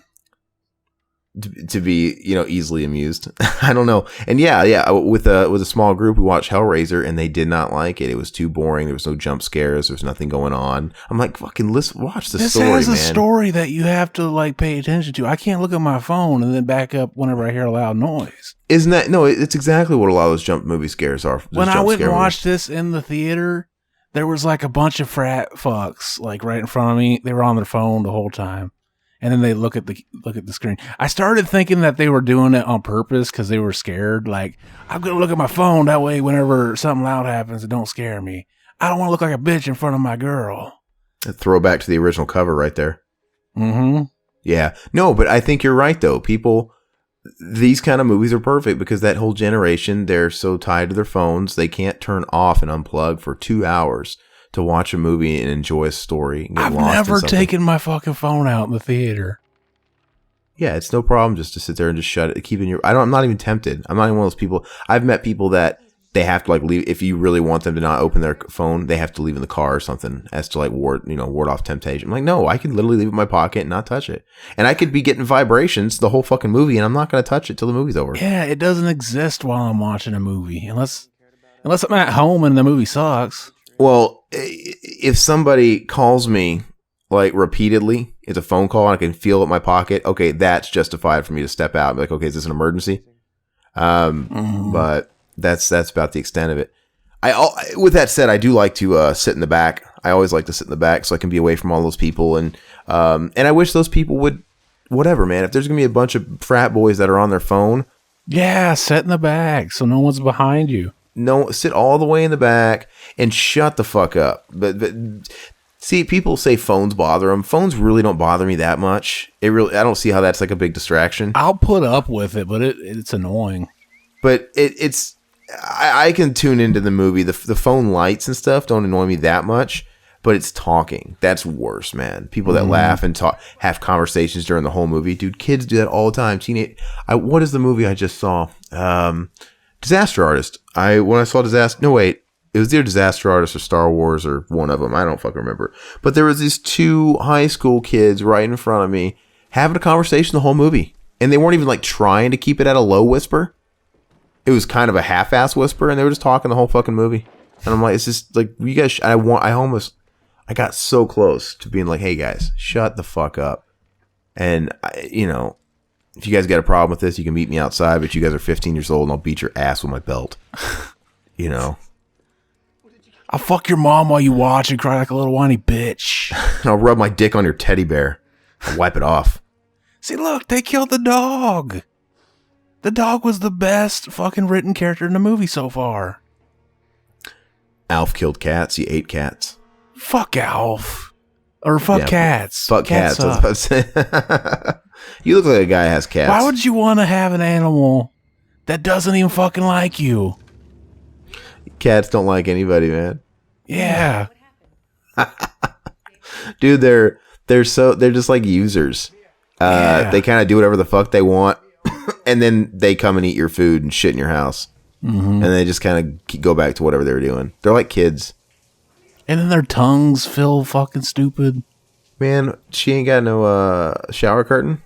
To be, you know, easily amused. I don't know. And yeah, with a small group, we watched Hellraiser, and they did not like it. It was too boring. There was no jump scares. There was nothing going on. I'm like, fucking watch the story, man. This has a story that you have to like pay attention to. I can't look at my phone and then back up whenever I hear a loud noise. Isn't that? No, it's exactly what a lot of those jump movie scares are. When I went and watched this in the theater, there was like a bunch of frat fucks like right in front of me. They were on their phone the whole time. And then they look at the screen. I started thinking that they were doing it on purpose because they were scared. Like, I'm going to look at my phone. That way, whenever something loud happens, it don't scare me. I don't want to look like a bitch in front of my girl. A throwback to the original cover right there. Mm-hmm. Yeah. No, but I think you're right, though. People, these kind of movies are perfect because that whole generation, they're so tied to their phones, they can't turn off and unplug for 2 hours to watch a movie and enjoy a story. And get I've lost in never something. taken my fucking phone out in the theater. Yeah, it's no problem just to sit there and just shut it. I'm not even tempted. I'm not even one of those people. I've met people that they have to like leave. If you really want them to not open their phone, they have to leave in the car or something as to like ward off temptation. I'm like, no, I could literally leave it in my pocket and not touch it. And I could be getting vibrations the whole fucking movie and I'm not going to touch it till the movie's over. Yeah, it doesn't exist while I'm watching a movie. Unless I'm at home and the movie sucks. Well, if somebody calls me like repeatedly, it's a phone call and I can feel it in my pocket. Okay, that's justified for me to step out and be like, okay, is this an emergency? But that's about the extent of it. With that said, I do like to sit in the back. I always like to sit in the back so I can be away from all those people. And I wish those people would, whatever, man. If there's gonna be a bunch of frat boys that are on their phone, yeah, sit in the back so no one's behind you. no, sit all the way in the back and shut the fuck up. But see, people say phones bother them. Phones really don't bother me that much. I don't see how that's like a big distraction. I'll put up with it, but it's annoying. But I can tune into the movie. The phone lights and stuff don't annoy me that much, but it's talking. That's worse, man. People that laugh and talk, have conversations during the whole movie. Dude, kids do that all the time. What is the movie I just saw? Disaster Artist. When I saw Disaster, no wait, it was either Disaster Artist or Star Wars or one of them. I don't fucking remember. But there was these 2 high school kids right in front of me having a conversation the whole movie, and they weren't even like trying to keep it at a low whisper. It was kind of a half-ass whisper, and they were just talking the whole fucking movie. And I'm like, it's just like, you guys. I got so close to being like, hey guys, shut the fuck up. And if you guys got a problem with this, you can meet me outside, but you guys are 15 years old and I'll beat your ass with my belt. I'll fuck your mom while you watch and cry like a little whiny bitch. And I'll rub my dick on your teddy bear. I'll wipe it off. See, look, they killed the dog. The dog was the best fucking written character in the movie so far. Alf killed cats. He ate cats. Fuck Alf. Or fuck cats. Fuck cats. I was about to say. You look like a guy who has cats. Why would you want to have an animal that doesn't even fucking like you? Cats don't like anybody, man. Yeah. Dude, they're just like users. Yeah. They kind of do whatever the fuck they want, and then they come and eat your food and shit in your house. And they just kind of go back to whatever they were doing. They're like kids. And then their tongues feel fucking stupid. Man, she ain't got no shower curtain.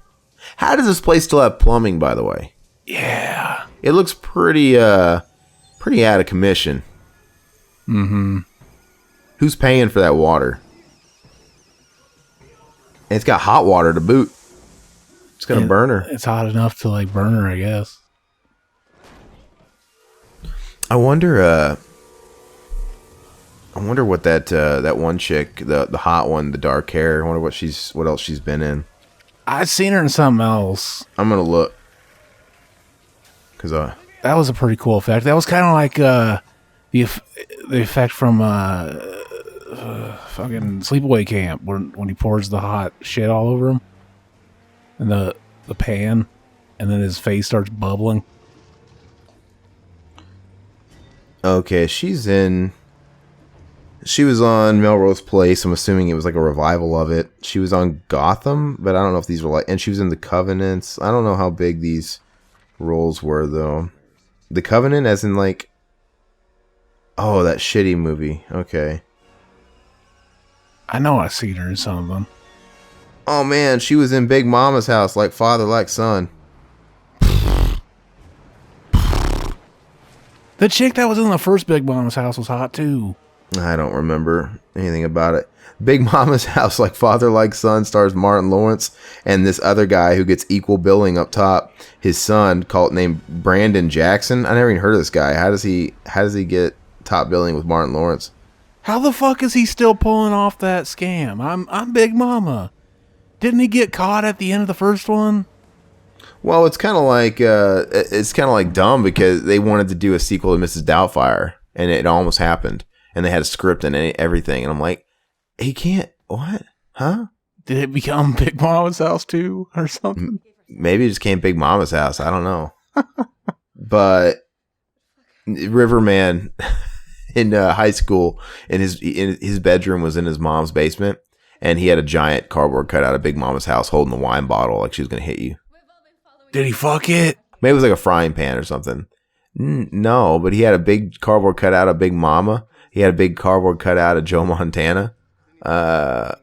How does this place still have plumbing, by the way? Yeah. It looks pretty out of commission. Who's paying for that water? And it's got hot water to boot. It's gonna burn her. It's hot enough to like burn her, I guess. I wonder what that one chick, the hot one, the dark hair. I wonder what else she's been in. I've seen her in something else. I'm gonna look. Cause that was a pretty cool effect. That was kind of like the effect from fucking Sleepaway Camp when he pours the hot shit all over him in the pan, and then his face starts bubbling. Okay, she was on Melrose Place. I'm assuming it was like a revival of it. She was on Gotham, but I don't know if these were like, and she was in The Covenants. I don't know how big these roles were though. The Covenant as in like, oh, that shitty movie. Okay. I know I've seen her in some of them. Oh man, she was in Big Mama's House, like father, like son. The chick that was in the first Big Mama's House was hot too. I don't remember anything about it. Big Mama's House, like father, like son, stars Martin Lawrence and this other guy who gets equal billing up top. His son, named Brandon Jackson. I never even heard of this guy. How does he get top billing with Martin Lawrence? How the fuck is he still pulling off that scam? I'm Big Mama. Didn't he get caught at the end of the first one? Well, it's kind of like dumb because they wanted to do a sequel to Mrs. Doubtfire, and it almost happened, and they had a script and everything, and I'm like, he can't. What? Huh? Did it become Big Mama's House 2 or something? Maybe it just came Big Mama's house. I don't know. But Riverman in high school, in his bedroom was in his mom's basement, and he had a giant cardboard cutout of Big Mama's house holding a wine bottle like she was gonna hit you. Did he fuck it? Maybe it was like a frying pan or something. No, but he had a big cardboard cutout of Big Mama. He had a big cardboard cutout of Joe Montana. I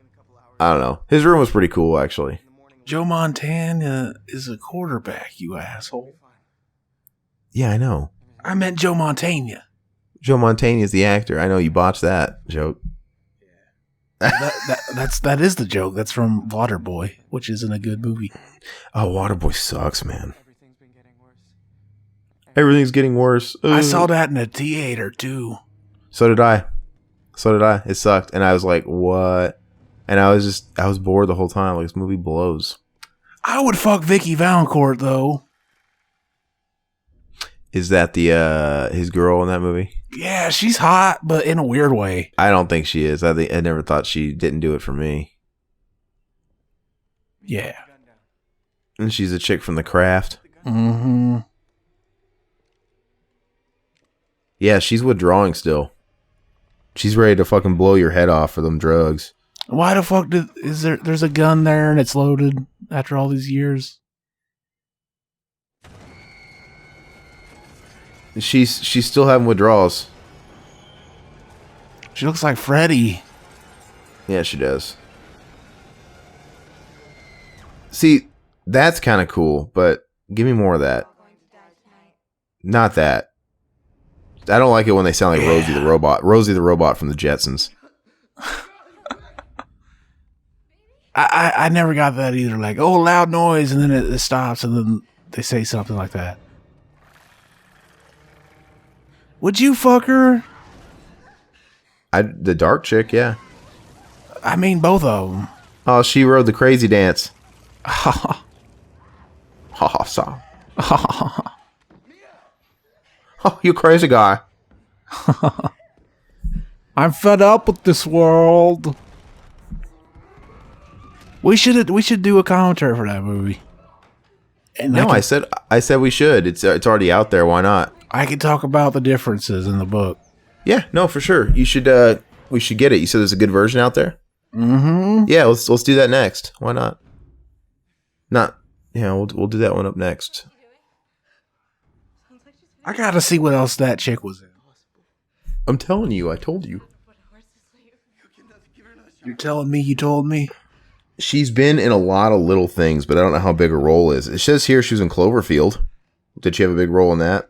don't know. His room was pretty cool, actually. Joe Montana is a quarterback, you asshole. Yeah, I know. I meant Joe Montana. Joe Montana is the actor. I know you botched that joke. That is the joke. That's from Waterboy, which isn't a good movie. Oh, Waterboy sucks, man. Everything's getting worse. I saw that in a theater too. So did I. It sucked, and I was like, "What?" And I was bored the whole time. Like, this movie blows. I would fuck Vicky Valancourt though. Is that the his girl in that movie? Yeah, she's hot, but in a weird way. I don't think she is. I never thought she didn't do it for me. Yeah. And she's a chick from The Craft. Mm-hmm. Yeah, she's withdrawing still. She's ready to fucking blow your head off for them drugs. Why the fuck there's a gun there and it's loaded after all these years? She's still having withdrawals. She looks like Freddy. Yeah, she does. See, that's kind of cool, but give me more of that. Not that. I don't like it when they sound like Rosie the Robot. Rosie the Robot from the Jetsons. I never got that either. Like, oh, loud noise, and then it stops, and then they say something like that. Would you fuck her? The dark chick, yeah. I mean, both of them. Oh, she rode the crazy dance. Ha ha, son. Oh, you crazy guy. I'm fed up with this world. We should do a commentary for that movie. And no, I said we should. It's already out there. Why not? I could talk about the differences in the book. Yeah, no, for sure. You should. We should get it. You said there's a good version out there. Mm-hmm. Yeah, let's do that next. Why not? We'll do that one up next. I gotta see what else that chick was in. I'm telling you, I told you. You're telling me you told me? She's been in a lot of little things, but I don't know how big her role is. It says here she was in Cloverfield. Did she have a big role in that?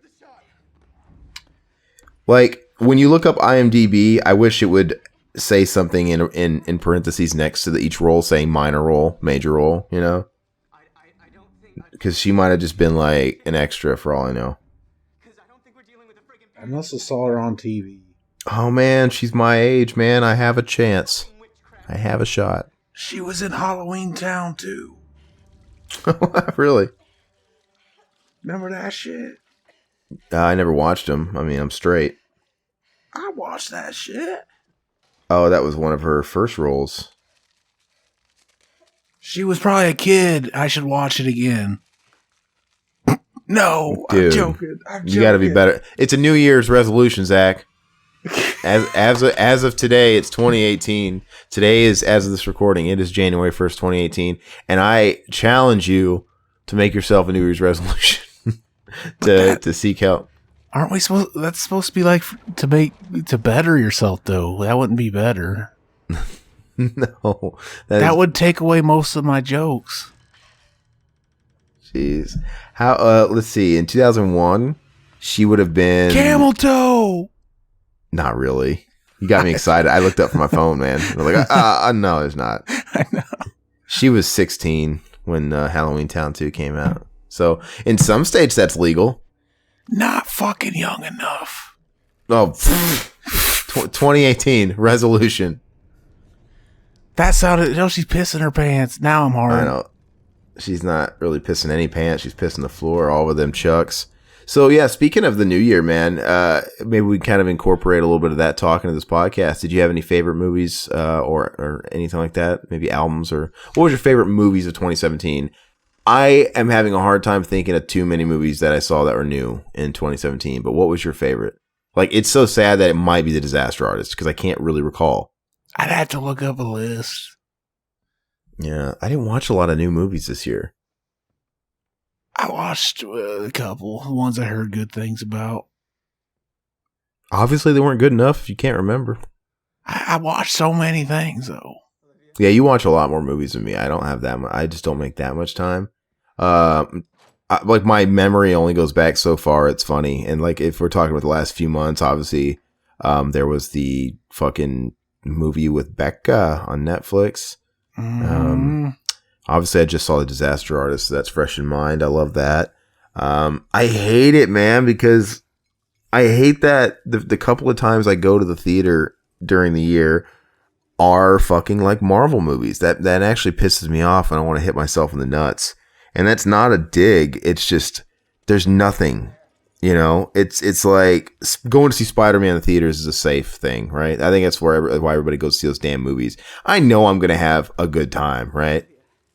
Like, when you look up IMDb, I wish it would say something in parentheses next to each role saying minor role, major role, you know? Because she might have just been like an extra for all I know. I must have saw her on TV. Oh man, she's my age, man. I have a chance. I have a shot. She was in Halloween Town too. Really? Remember that shit? I never watched them. I mean, I'm straight. I watched that shit. Oh, that was one of her first roles. She was probably a kid. I should watch it again. No, dude, I'm joking. You got to be better. It's a New Year's resolution, Zach. As of today, it's 2018. Today is, as of this recording, it is January 1st, 2018. And I challenge you to make yourself a New Year's resolution to seek help. Aren't we supposed? That's supposed to be like to better yourself, though. That wouldn't be better. No, that would take away most of my jokes. Jeez, how? Let's see. In 2001, she would have been Camel Toe. Not really. You got me excited. I looked up from my phone, man. I'm like, no, it's not. I know. She was 16 when Halloween Town 2 came out. So in some states, that's legal. Not fucking young enough. Oh, 2018 resolution. That sounded. Oh, she's pissing her pants. Now I'm hard. I know. She's not really pissing any pants. She's pissing the floor, all with them chucks. So yeah, speaking of the new year, man, maybe we kind of incorporate a little bit of that talk into this podcast. Did you have any favorite movies or anything like that? Maybe albums, or what was your favorite movies of 2017? I am having a hard time thinking of too many movies that I saw that were new in 2017. But what was your favorite? Like, it's so sad that it might be The Disaster Artist because I can't really recall. I'd have to look up a list. Yeah, I didn't watch a lot of new movies this year. I watched a couple, the ones I heard good things about. Obviously, they weren't good enough if you can't remember. I watched so many things, though. Yeah, you watch a lot more movies than me. I don't have that much. I just don't make that much time. Like, my memory only goes back so far. It's funny. And, like, if we're talking about the last few months, obviously, there was the fucking movie with Becca on Netflix. Obviously, I just saw The Disaster Artist, so that's fresh in mind. I love that. I hate it, man, because I hate that the couple of times I go to the theater during the year are fucking like Marvel movies. That actually pisses me off, and I want to hit myself in the nuts. And that's not a dig. It's just there's nothing. You know, it's like going to see Spider-Man in the theaters is a safe thing, right? I think that's why everybody goes to see those damn movies. I know I'm going to have a good time, right?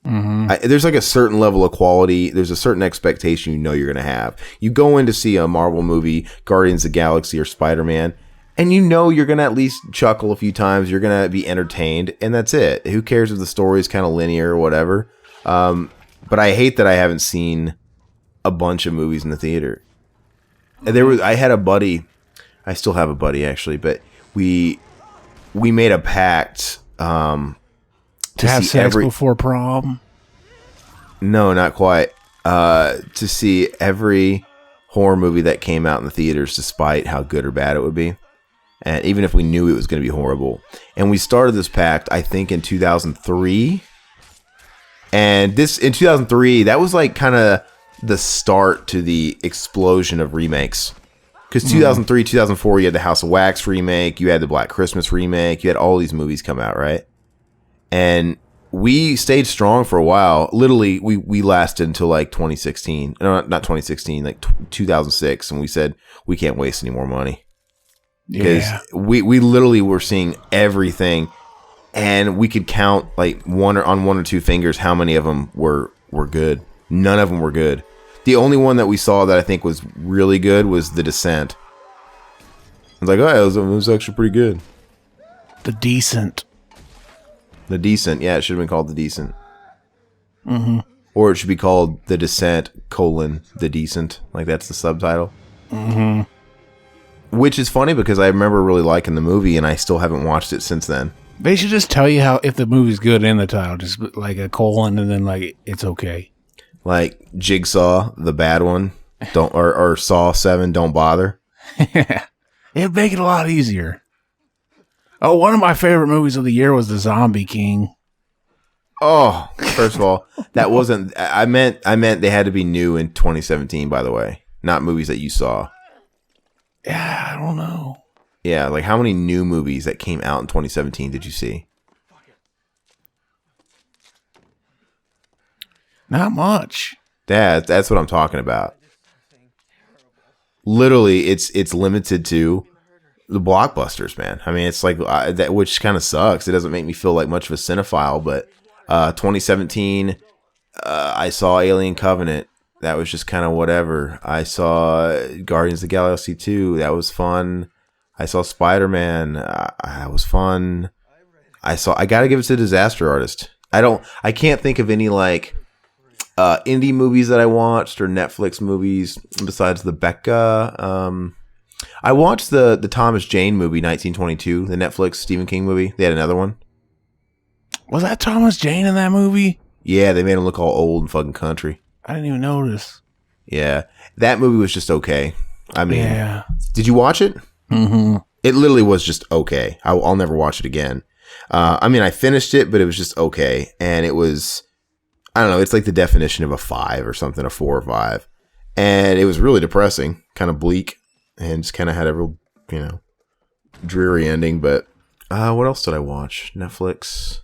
Mm-hmm. There's like a certain level of quality. There's a certain expectation you know you're going to have. You go in to see a Marvel movie, Guardians of the Galaxy or Spider-Man, and you know you're going to at least chuckle a few times. You're going to be entertained, and that's it. Who cares if the story's kind of linear or whatever? But I hate that I haven't seen a bunch of movies in the theater. I had a buddy, I still have a buddy actually, but we made a pact to have sex before prom. No, not quite. To see every horror movie that came out in the theaters, despite how good or bad it would be, and even if we knew it was going to be horrible. And we started this pact, I think, in 2003. And this in 2003, that was like kind of the start to the explosion of remakes, because 2003, 2004, you had the House of Wax remake, you had the Black Christmas remake, you had all these movies come out, right? And we stayed strong for a while. Literally, we lasted until like 2016. No, not 2016, like 2006, and we said we can't waste any more money because we literally were seeing everything, and we could count like one or two fingers how many of them were good. None of them were good. The only one that we saw that I think was really good was The Descent. I was like, oh, it was actually pretty good. The Decent. Yeah, it should have been called The Decent. Mm-hmm. Or it should be called The Descent, The Decent. Like, that's the subtitle. Mm-hmm. Which is funny because I remember really liking the movie, and I still haven't watched it since then. They should just tell you how if the movie's good in the title, just like a colon, and then like it's okay. Like Jigsaw, the bad one, or Saw 7, don't bother. It'd make it a lot easier. Oh, one of my favorite movies of the year was The Zombie King. Oh, first of all, that wasn't. I meant they had to be new in 2017. By the way, not movies that you saw. Yeah, I don't know. Yeah, like how many new movies that came out in 2017 did you see? Not much. That's what I'm talking about. Literally, it's limited to the blockbusters, man. I mean, it's like that, which kind of sucks. It doesn't make me feel like much of a cinephile, but 2017, I saw Alien Covenant. That was just kind of whatever. I saw Guardians of the Galaxy 2. That was fun. I saw Spider-Man. That was fun. I got to give it to Disaster Artist. I can't think of any like indie movies that I watched or Netflix movies besides the Becca. I watched the Thomas Jane movie, 1922, the Netflix Stephen King movie. They had another one. Was that Thomas Jane in that movie? Yeah, they made him look all old and fucking country. I didn't even notice. Yeah, that movie was just okay. I mean, yeah. Did you watch it? Mm-hmm. It literally was just okay. I'll never watch it again. I mean, I finished it, but it was just okay. And it was, I don't know, it's like the definition of a 5 or something, a 4 or 5. And it was really depressing, kind of bleak, and just kind of had a real, dreary ending. But what else did I watch? Netflix?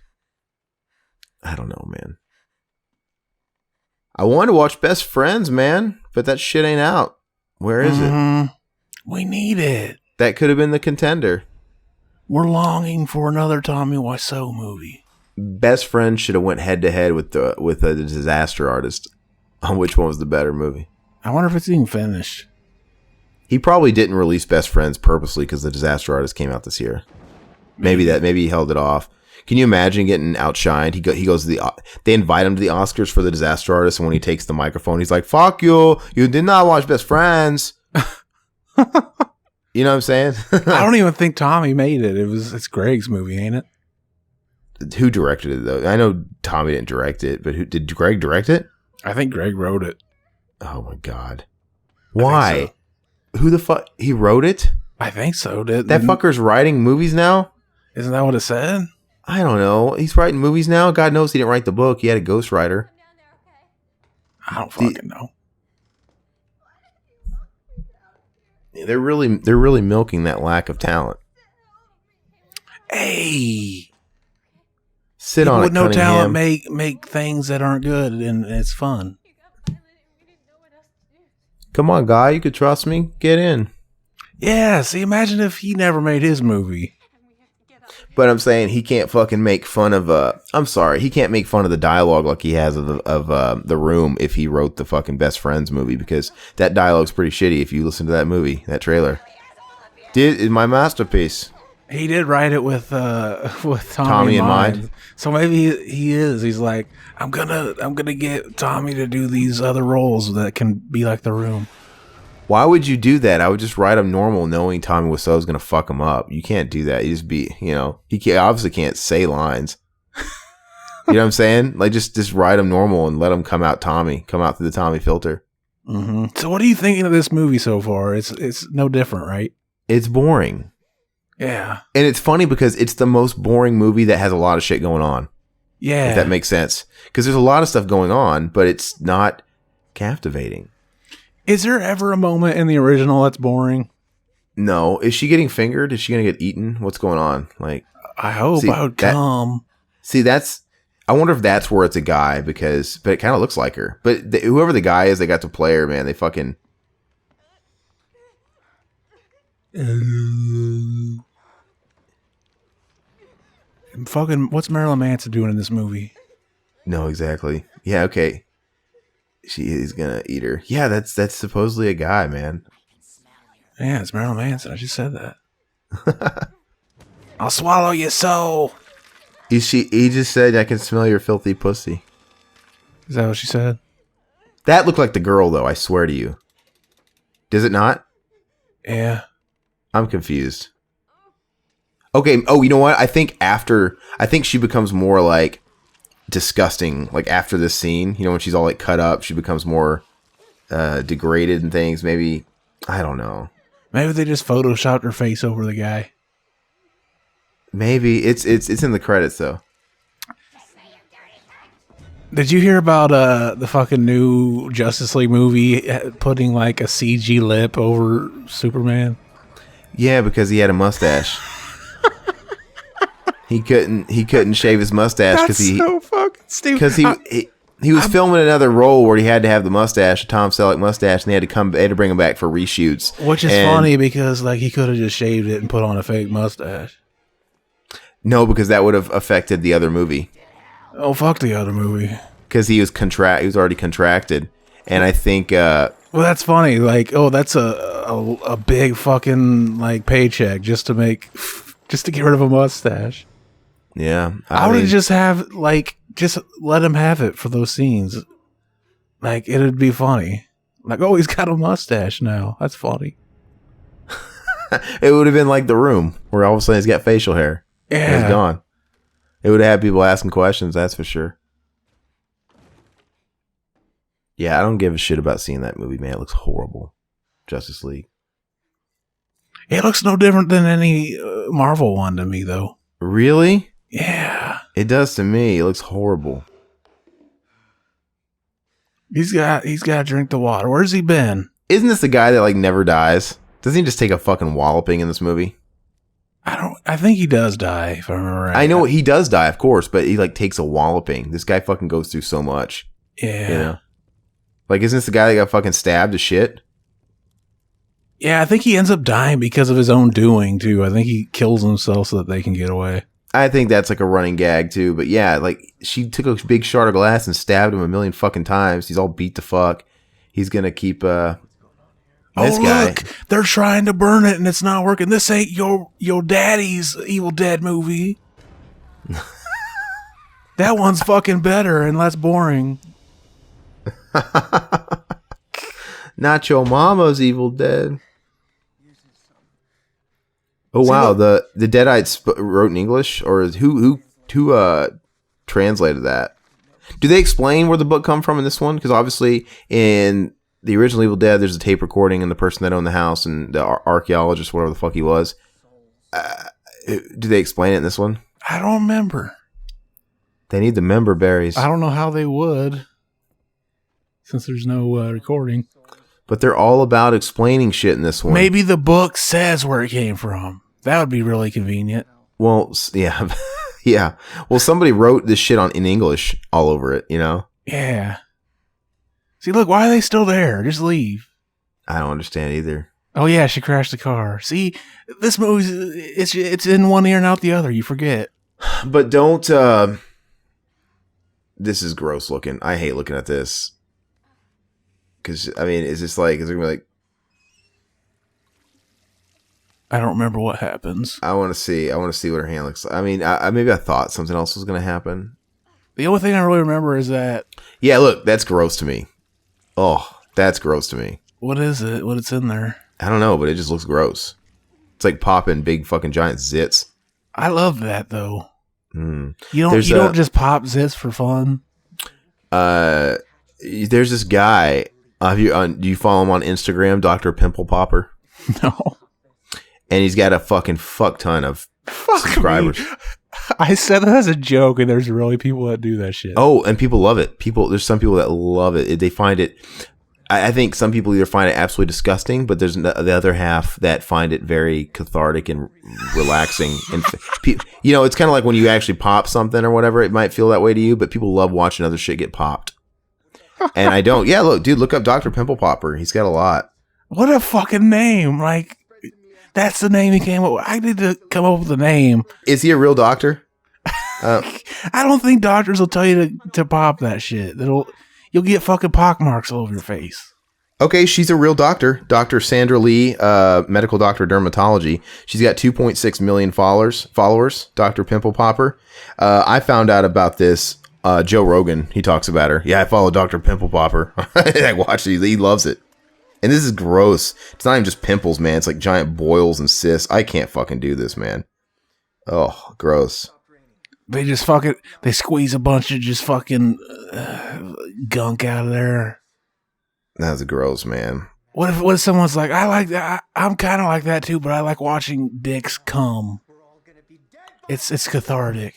I don't know, man. I wanted to watch Best Friends, man, but that shit ain't out. Where is it? We need it. That could have been the contender. We're longing for another Tommy Wiseau movie. Best Friends should have went head to head with the Disaster Artist On which one was the better movie? I wonder if it's even finished. He probably didn't release Best Friends purposely because The Disaster Artist came out this year. Maybe he held it off. Can you imagine getting outshined? He goes to they invite him to the Oscars for The Disaster Artist, and when he takes the microphone, he's like, "Fuck you! You did not watch Best Friends." You know what I'm saying? I don't even think Tommy made it. It's Greg's movie, ain't it? Who directed it though? I know Tommy didn't direct it, but did Greg direct it? I think Greg wrote it. Oh my god! Why? Who the fuck? He wrote it? I think so. That fucker's writing movies now? Isn't that what it said? I don't know. He's writing movies now. God knows he didn't write the book. He had a ghostwriter. I don't fucking know. They're really milking that lack of talent. Hey, sit people on with it, no Cunningham. talent make things that aren't good, and it's fun. Come on, guy. You could trust me. Get in. Yeah. See, imagine if he never made his movie. But I'm saying he can't fucking make fun of I'm sorry, he can't make fun of the dialogue like he has of The Room if he wrote the fucking Best Friends movie, because that dialogue's pretty shitty if you listen to that movie, that trailer. It's my masterpiece. He did write it with Tommy in mind. So maybe he is. He's like, I'm gonna get Tommy to do these other roles that can be like The Room. Why would you do that? I would just write him normal, knowing Tommy Wiseau is going to fuck him up. You can't do that. You just obviously can't say lines. You know what I'm saying? Like, just write him normal and let him come out through the Tommy filter. Mm-hmm. So what are you thinking of this movie so far? It's no different, right? It's boring. Yeah. And it's funny because it's the most boring movie that has a lot of shit going on. Yeah. If that makes sense. Because there's a lot of stuff going on, but it's not captivating. Is there ever a moment in the original that's boring? No. Is she getting fingered? Is she going to get eaten? What's going on? Like, I hope I would come. I wonder if that's where it's a guy, but it kind of looks like her. But whoever the guy is, they got to play her, man. They fucking. What's Marilyn Manson doing in this movie? No, exactly. Yeah, okay. She is gonna eat her. Yeah, that's supposedly a guy, man. Yeah, it's Marilyn Manson. I just said that. I'll swallow your soul. He just said, "I can smell your filthy pussy." Is that what she said? That looked like the girl, though. I swear to you. Does it not? Yeah. I'm confused. Okay. Oh, you know what? I think she becomes more like disgusting. Like after this scene, when she's all like cut up, she becomes more degraded and things. Maybe, I don't know. Maybe they just photoshopped her face over the guy. Maybe it's in the credits though. Did you hear about the fucking new Justice League movie putting like a CG lip over Superman? Yeah, because he had a mustache. He couldn't shave his mustache because so fucking stupid. Because he was filming another role where he had to have the mustache, a Tom Selleck mustache, and they had to bring him back for reshoots. Which is funny because like he could have just shaved it and put on a fake mustache. No, because that would have affected the other movie. Oh, fuck the other movie. Because he was already contracted, and I think. Well, that's funny. Like, oh, that's a big fucking like paycheck just to get rid of a mustache. Yeah, I would just let him have it for those scenes. Like, it'd be funny. Like, oh, he's got a mustache now. That's funny. It would have been like The Room, where all of a sudden he's got facial hair. Yeah, he's gone. It would have had people asking questions. That's for sure. Yeah, I don't give a shit about seeing that movie, man. It looks horrible. Justice League. It looks no different than any Marvel one to me, though. Really? Yeah. It does to me. It looks horrible. He's got to drink the water. Where's he been? Isn't this the guy that like never dies? Doesn't he just take a fucking walloping in this movie? I think he does die, if I remember right. I know he does die, of course, but he like takes a walloping. This guy fucking goes through so much. Yeah. Like, isn't this the guy that got fucking stabbed to shit? Yeah, I think he ends up dying because of his own doing, too. I think he kills himself so that they can get away. I think that's like a running gag too. But yeah, like she took a big shard of glass and stabbed him a million fucking times. He's all beat the fuck. He's gonna keep this guy. Look, they're trying to burn it and it's not working. This ain't your daddy's Evil Dead movie. That one's fucking better and less boring. Not your mama's Evil Dead. Oh wow, the Deadites wrote in English, or who translated that? Do they explain where the book come from in this one? Because obviously in the original Evil Dead, there's a tape recording and the person that owned the house and the archaeologist, whatever the fuck he was. Do they explain it in this one? I don't remember. They need the member berries. I don't know how they would, since there's no recording. But they're all about explaining shit in this one. Maybe the book says where it came from. That would be really convenient. Well, yeah. Yeah. Well, somebody wrote this shit in English all over it, you know? Yeah. See, look, why are they still there? Just leave. I don't understand either. Oh, yeah, she crashed the car. See, this movie, it's in one ear and out the other. You forget. But don't... this is gross looking. I hate looking at this. Because, I mean, is it going to be like... I don't remember what happens. I want to see what her hand looks like. I mean, maybe I thought something else was going to happen. The only thing I really remember is that... Yeah, look, that's gross to me. Oh, that's gross to me. What is it? What's in there? I don't know, but it just looks gross. It's like popping big fucking giant zits. I love that, though. Mm. You don't just pop zits for fun? There's this guy... do you follow him on Instagram, Dr. Pimple Popper? No. And he's got a fucking fuck ton of subscribers. Me. I said that as a joke, and there's really people that do that shit. Oh, and people love it. There's some people that love it. They find it... I think some people either find it absolutely disgusting, but there's the other half that find it very cathartic and relaxing. And you know, it's kind of like when you actually pop something or whatever. It might feel that way to you, but people love watching other shit get popped. And I don't. Yeah, look up Dr. Pimple Popper. He's got a lot. What a fucking name! Like, that's the name he came up with. I need to come up with a name. Is he a real doctor? I don't think doctors will tell you to pop that shit. You'll get fucking pockmarks all over your face. Okay, she's a real doctor. Dr. Sandra Lee, medical doctor dermatology. She's got 2.6 million followers, Dr. Pimple Popper. I found out about this. Joe Rogan, he talks about her. Yeah, I follow Dr. Pimple Popper. I watch it. He loves it. And this is gross. It's not even just pimples, man. It's like giant boils and cysts. I can't fucking do this, man. Oh, gross. They just they squeeze a bunch of just fucking gunk out of there. That's gross, man. What if someone's like, I like that. I'm kind of like that too, but I like watching dicks come. It's cathartic.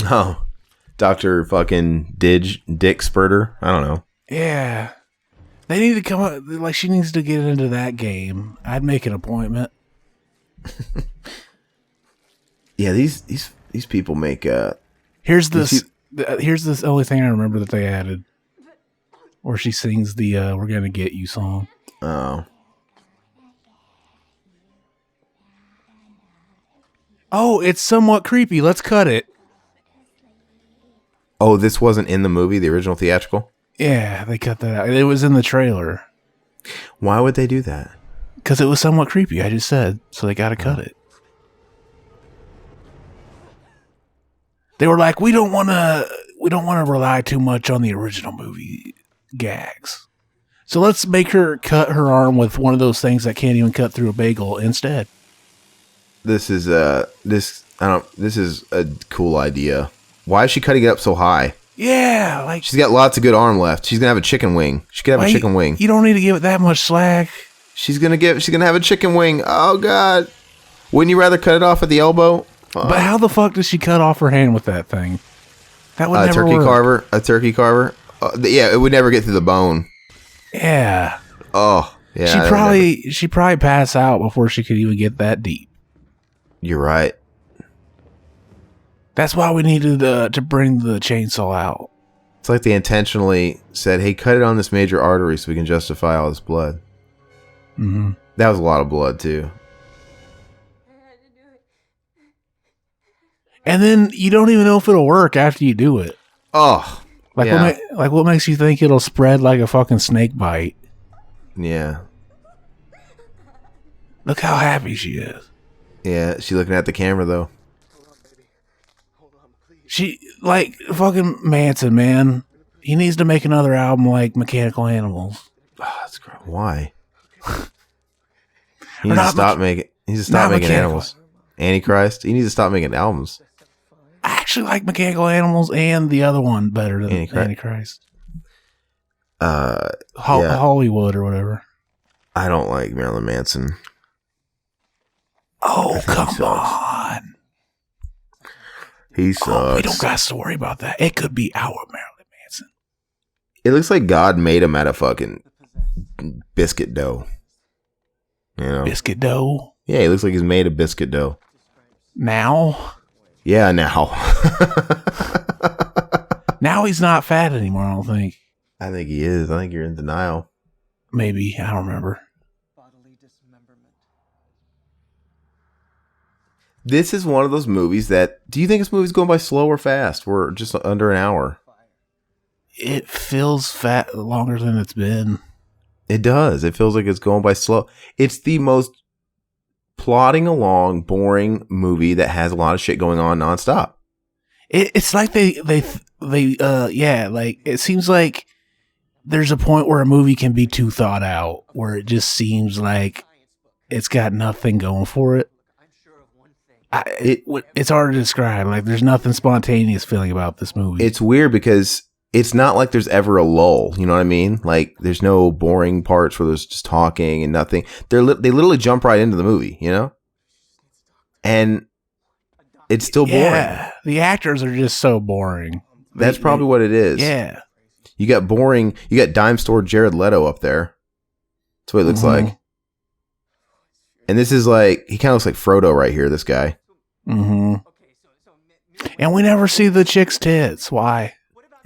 Oh, Dr. fucking Dick Spurter. I don't know. Yeah. They need to come up, like, she needs to get into that game. I'd make an appointment. Yeah, these people make here's this only thing I remember that they added, where she sings the "We're Gonna Get You" song. Oh, it's somewhat creepy. Let's cut it. Oh, this wasn't in the movie, the original theatrical? Yeah, they cut that out. It was in the trailer. Why would they do that? Because it was somewhat creepy, I just said. So they got to cut it. They were like, we don't want to rely too much on the original movie gags. So let's make her cut her arm with one of those things that can't even cut through a bagel instead. This is a cool idea. Why is she cutting it up so high? Yeah, like, she's got lots of good arm left. She's gonna have a chicken wing. She could have a chicken wing. You don't need to give it that much slack. She's gonna have a chicken wing. Oh God! Wouldn't you rather cut it off at the elbow? But how the fuck does she cut off her hand with that thing? That would never work. A turkey carver. Yeah, it would never get through the bone. Yeah. Oh, yeah. She'd probably pass out before she could even get that deep. You're right. That's why we needed to bring the chainsaw out. It's like they intentionally said, hey, cut it on this major artery so we can justify all this blood. Mm-hmm. That was a lot of blood, too. And then you don't even know if it'll work after you do it. Oh, Like, yeah. what makes you think it'll spread like a fucking snake bite? Yeah. Look how happy she is. Yeah, she looking at the camera, though. She, like, fucking Manson, man. He needs to make another album like Mechanical Animals. Oh, that's gross. Why? He Or needs to not stop making. He needs to stop not making Mechanical. animals. Antichrist. He needs to stop making albums. I actually like Mechanical Animals and the other one better than Antichrist. Antichrist. Yeah. Hollywood or whatever. I don't like Marilyn Manson. Oh, think he come sucks. on. He sucks. Oh, we don't got to worry about that. It could be our Marilyn Manson. It looks like God made him out of fucking biscuit dough. You know? Biscuit dough. Yeah, he looks like he's made of biscuit dough. Now? Yeah, now. Now he's not fat anymore, I don't think. I think he is. I think you're in denial. Maybe. I don't remember. This is one of those movies that. Do you think this movie's going by slow or fast? We're just under an hour. It feels fat longer than it's been. It does. It feels like it's going by slow. It's the most plodding along, boring movie that has a lot of shit going on nonstop. It's like like it seems like there's a point where a movie can be too thought out, where it just seems like it's got nothing going for it. It's hard to describe. Like, there's nothing spontaneous feeling about this movie. It's weird because it's not like there's ever a lull. You know what I mean? Like, there's no boring parts where there's just talking and nothing. They literally jump right into the movie, you know? And it's still boring. Yeah, the actors are just so boring. That's probably what it is. Yeah. You got boring. You got dime store Jared Leto up there. That's what it looks like. And this is like, he kind of looks like Frodo right here, this guy. Mm-hmm. And we never see the chick's tits. Why?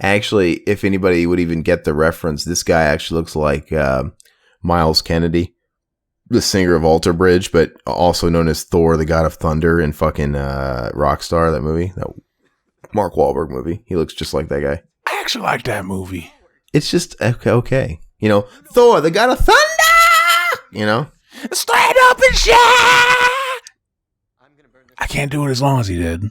Actually, if anybody would even get the reference, this guy actually looks like Miles Kennedy, the singer of Alter Bridge, but also known as Thor, the God of Thunder in fucking Rockstar, that movie, that Mark Wahlberg movie. He looks just like that guy. I actually like that movie. It's just okay. You know, Thor, the God of Thunder! You know? Straight up and shit! I can't do it as long as he did.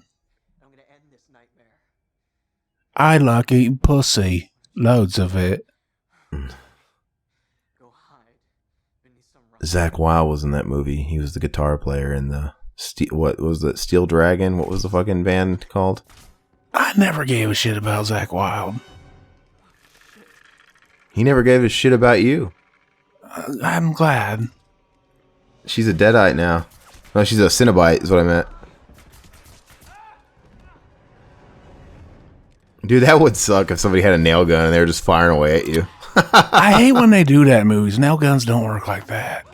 I like eating pussy. Loads of it. Zach Wilde was in that movie. He was the guitar player in the what was it? Steel Dragon? What was the fucking band called? I never gave a shit about Zach Wilde. He never gave a shit about you. I'm glad. She's a Deadite now. No, she's a Cenobite is what I meant. Dude, that would suck if somebody had a nail gun and they were just firing away at you. I hate when they do that in movies. Nail guns don't work like that.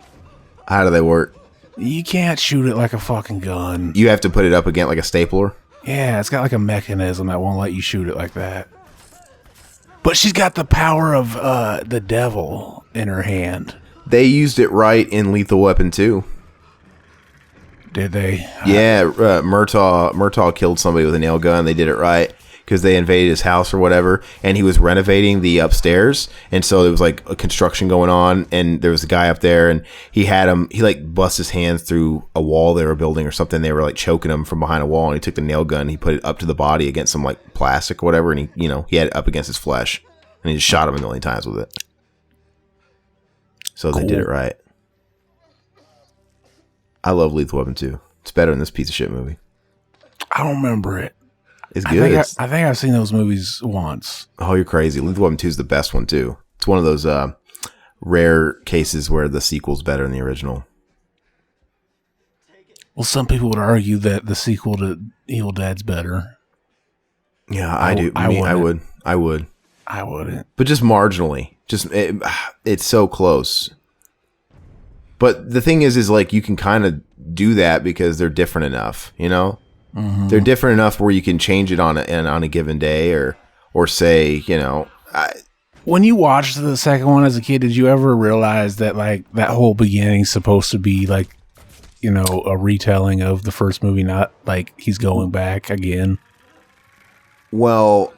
How do they work? You can't shoot it like a fucking gun. You have to put it up against like a stapler. Yeah, it's got like a mechanism that won't let you shoot it like that. But she's got the power of the devil in her hand. They used it right in Lethal Weapon 2. Did they? Yeah, Murtaugh killed somebody with a nail gun. They did it right because they invaded his house or whatever, and he was renovating the upstairs, and so there was like a construction going on, and there was a guy up there, and he like bust his hands through a wall they were building or something. They were like choking him from behind a wall, and he took the nail gun, he put it up to the body against some like plastic or whatever, and he had it up against his flesh, and he just shot him a million times with it. So Cool. They did it right. I love Lethal Weapon 2. It's better than this piece of shit movie. I don't remember it. It's good. I think I've seen those movies once. Oh, you're crazy. Lethal Weapon 2 is the best one, too. It's one of those rare cases where the sequel's better than the original. Well, some people would argue that the sequel to Evil Dead's better. Yeah, I do. I would. I wouldn't. But just marginally. It's so close. But the thing is like you can kind of do that because they're different enough, you know? Mm-hmm. They're different enough where you can change it on a given day or say, you know, when you watched the second one as a kid, did you ever realize that like that whole beginning's supposed to be like a retelling of the first movie, not like he's going back again. Well,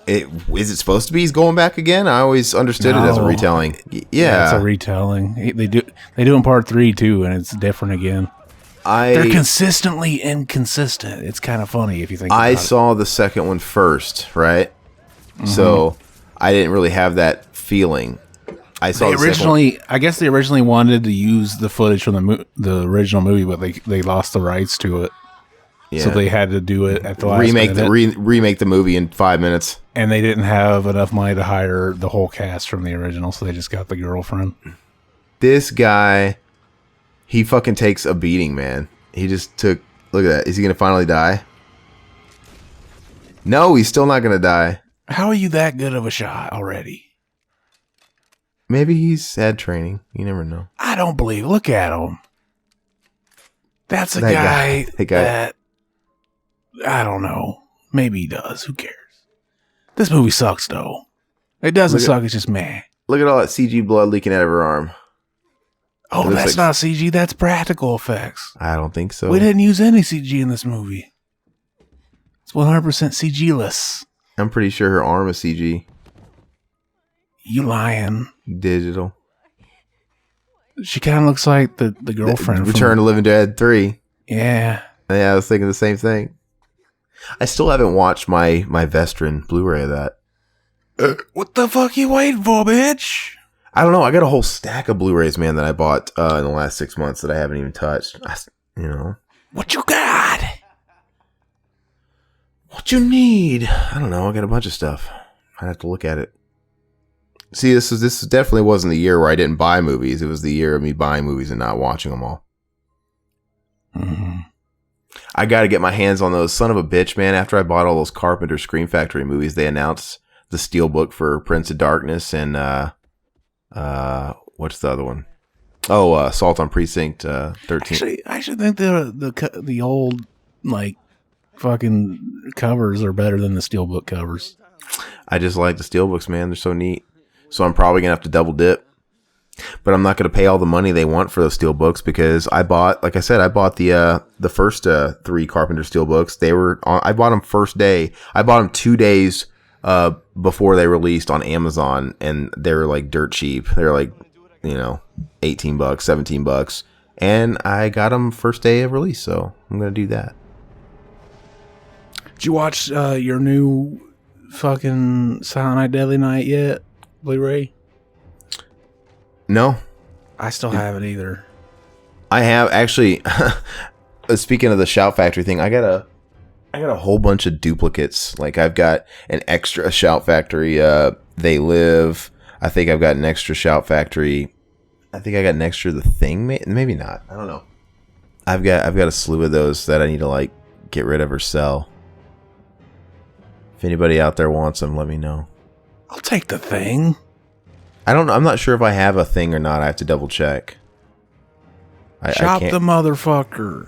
is it supposed to be he's going back again? I always understood it as a retelling. Yeah, it's a retelling. They do in part 3 too, and it's different again. They're consistently inconsistent. It's kind of funny if you think about it. I saw the second one first, right? Mm-hmm. So I didn't really have that feeling. I guess they originally wanted to use the footage from the original movie, but they lost the rights to it. Yeah. So they had to do it at the last minute. Remake the movie in 5 minutes. And they didn't have enough money to hire the whole cast from the original, so they just got the girlfriend. This guy, he fucking takes a beating, man. He just took... Look at that. Is he going to finally die? No, he's still not going to die. How are you that good of a shot already? Maybe he's had training. You never know. I don't believe. Look at him. That's a guy that... I don't know. Maybe he does. Who cares? This movie sucks, though. It doesn't suck. It's just meh. Look at all that CG blood leaking out of her arm. Oh, that's not CG. That's practical effects. I don't think so. We didn't use any CG in this movie. It's 100% CG-less. I'm pretty sure her arm is CG. You lying. Digital. She kind of looks like the girlfriend. Return to Living Dead 3. Yeah. Yeah, I was thinking the same thing. I still haven't watched my Vestron Blu-ray of that. What the fuck you waiting for, bitch? I don't know. I got a whole stack of Blu-rays, man, that I bought in the last 6 months that I haven't even touched. What you got? What you need? I don't know. I got a bunch of stuff. I'd have to look at it. See, this definitely wasn't the year where I didn't buy movies. It was the year of me buying movies and not watching them all. Mm-hmm. I got to get my hands on those. Son of a bitch, man. After I bought all those Carpenter Scream Factory movies, they announced the Steelbook for Prince of Darkness and what's the other one? Oh, Assault on Precinct 13. I should think the old like fucking covers are better than the Steelbook covers. I just like the Steelbooks, man. They're so neat. So I'm probably gonna have to double dip. But I'm not going to pay all the money they want for those Steelbooks because I bought the first 3 Carpenter Steelbooks. I bought them first day. I bought them 2 days before they released on Amazon, and they were like dirt cheap. They were like, $18, $17, and I got them first day of release. So I'm going to do that. Did you watch your new fucking Silent Night Deadly Night yet, Blu-ray? No, I still haven't either. I have actually. Speaking of the Shout Factory thing, I got a whole bunch of duplicates. Like I've got an extra Shout Factory. They Live. I think I've got an extra Shout Factory. I think I got an extra The Thing. Maybe not. I don't know. I've got a slew of those that I need to like get rid of or sell. If anybody out there wants them, let me know. I'll take The Thing. I don't know. I'm not sure if I have a Thing or not. I have to double check. Chop the motherfucker.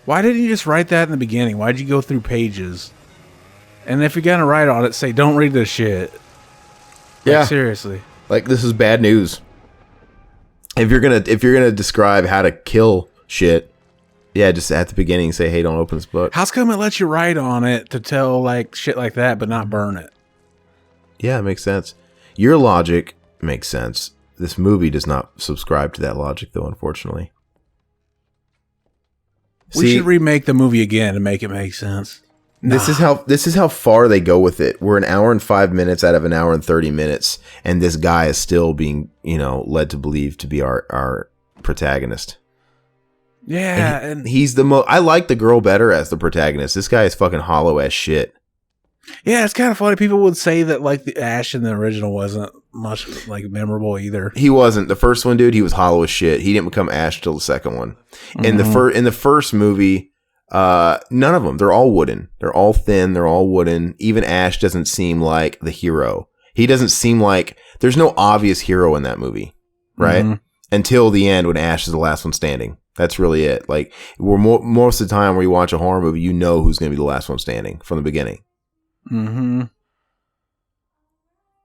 Why didn't you just write that in the beginning? Why'd you go through pages? And if you're gonna write on it, say don't read this shit. Yeah, seriously. Like this is bad news. If you're gonna describe how to kill shit, yeah, just at the beginning say, hey, don't open this book. How's come it lets you write on it to tell like shit like that, but not burn it? Yeah, it makes sense. Your logic makes sense. This movie does not subscribe to that logic, though, unfortunately. We should remake the movie again to make it make sense. This is how far they go with it. We're an hour and 5 minutes out of an hour and 30 minutes, and this guy is still being, led to believe to be our protagonist. Yeah, and he's the most. I like the girl better as the protagonist. This guy is fucking hollow as shit. Yeah, it's kind of funny. People would say that like the Ash in the original wasn't much like memorable either. He wasn't. The first one, dude, he was hollow as shit. He didn't become Ash till the second one. Mm-hmm. In the first movie, none of them. They're all wooden. They're all thin. They're all wooden. Even Ash doesn't seem like the hero. He doesn't seem like there's no obvious hero in that movie, right? Mm-hmm. Until the end when Ash is the last one standing. That's really it. Like most of the time where you watch a horror movie, you know who's going to be the last one standing from the beginning. Mm-hmm.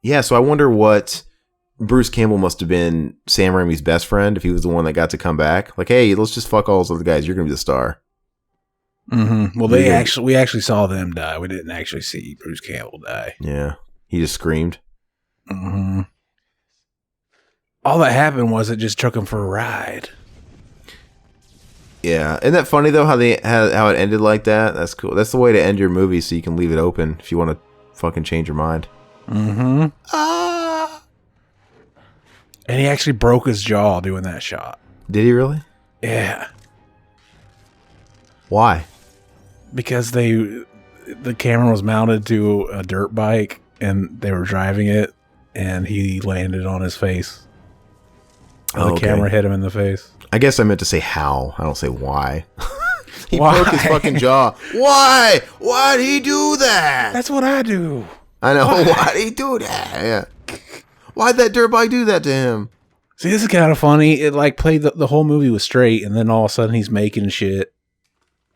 Yeah, so I wonder what Bruce Campbell must have been Sam Raimi's best friend if he was the one that got to come back. Like, hey, let's just fuck all those other guys. You're gonna be the star. Mm-hmm. Well, we actually saw them die. We didn't actually see Bruce Campbell die. Yeah, he just screamed. Mm-hmm. All that happened was it just took him for a ride. Yeah, isn't that funny though how it ended like that? That's cool. That's the way to end your movie, so you can leave it open if you want to fucking change your mind. Mm-hmm. And he actually broke his jaw doing that shot. Did he really? Yeah. Why? Because the camera was mounted to a dirt bike and they were driving it, and he landed on his face. And the camera hit him in the face. I guess I meant to say how. I don't say why. He Why? broke his fucking jaw. Why? Why'd he do that? That's what I do. I know. Why'd he do that? Yeah. Why'd that dirt bike do that to him? See, this is kind of funny. It like played the whole movie was straight, and then all of a sudden he's making shit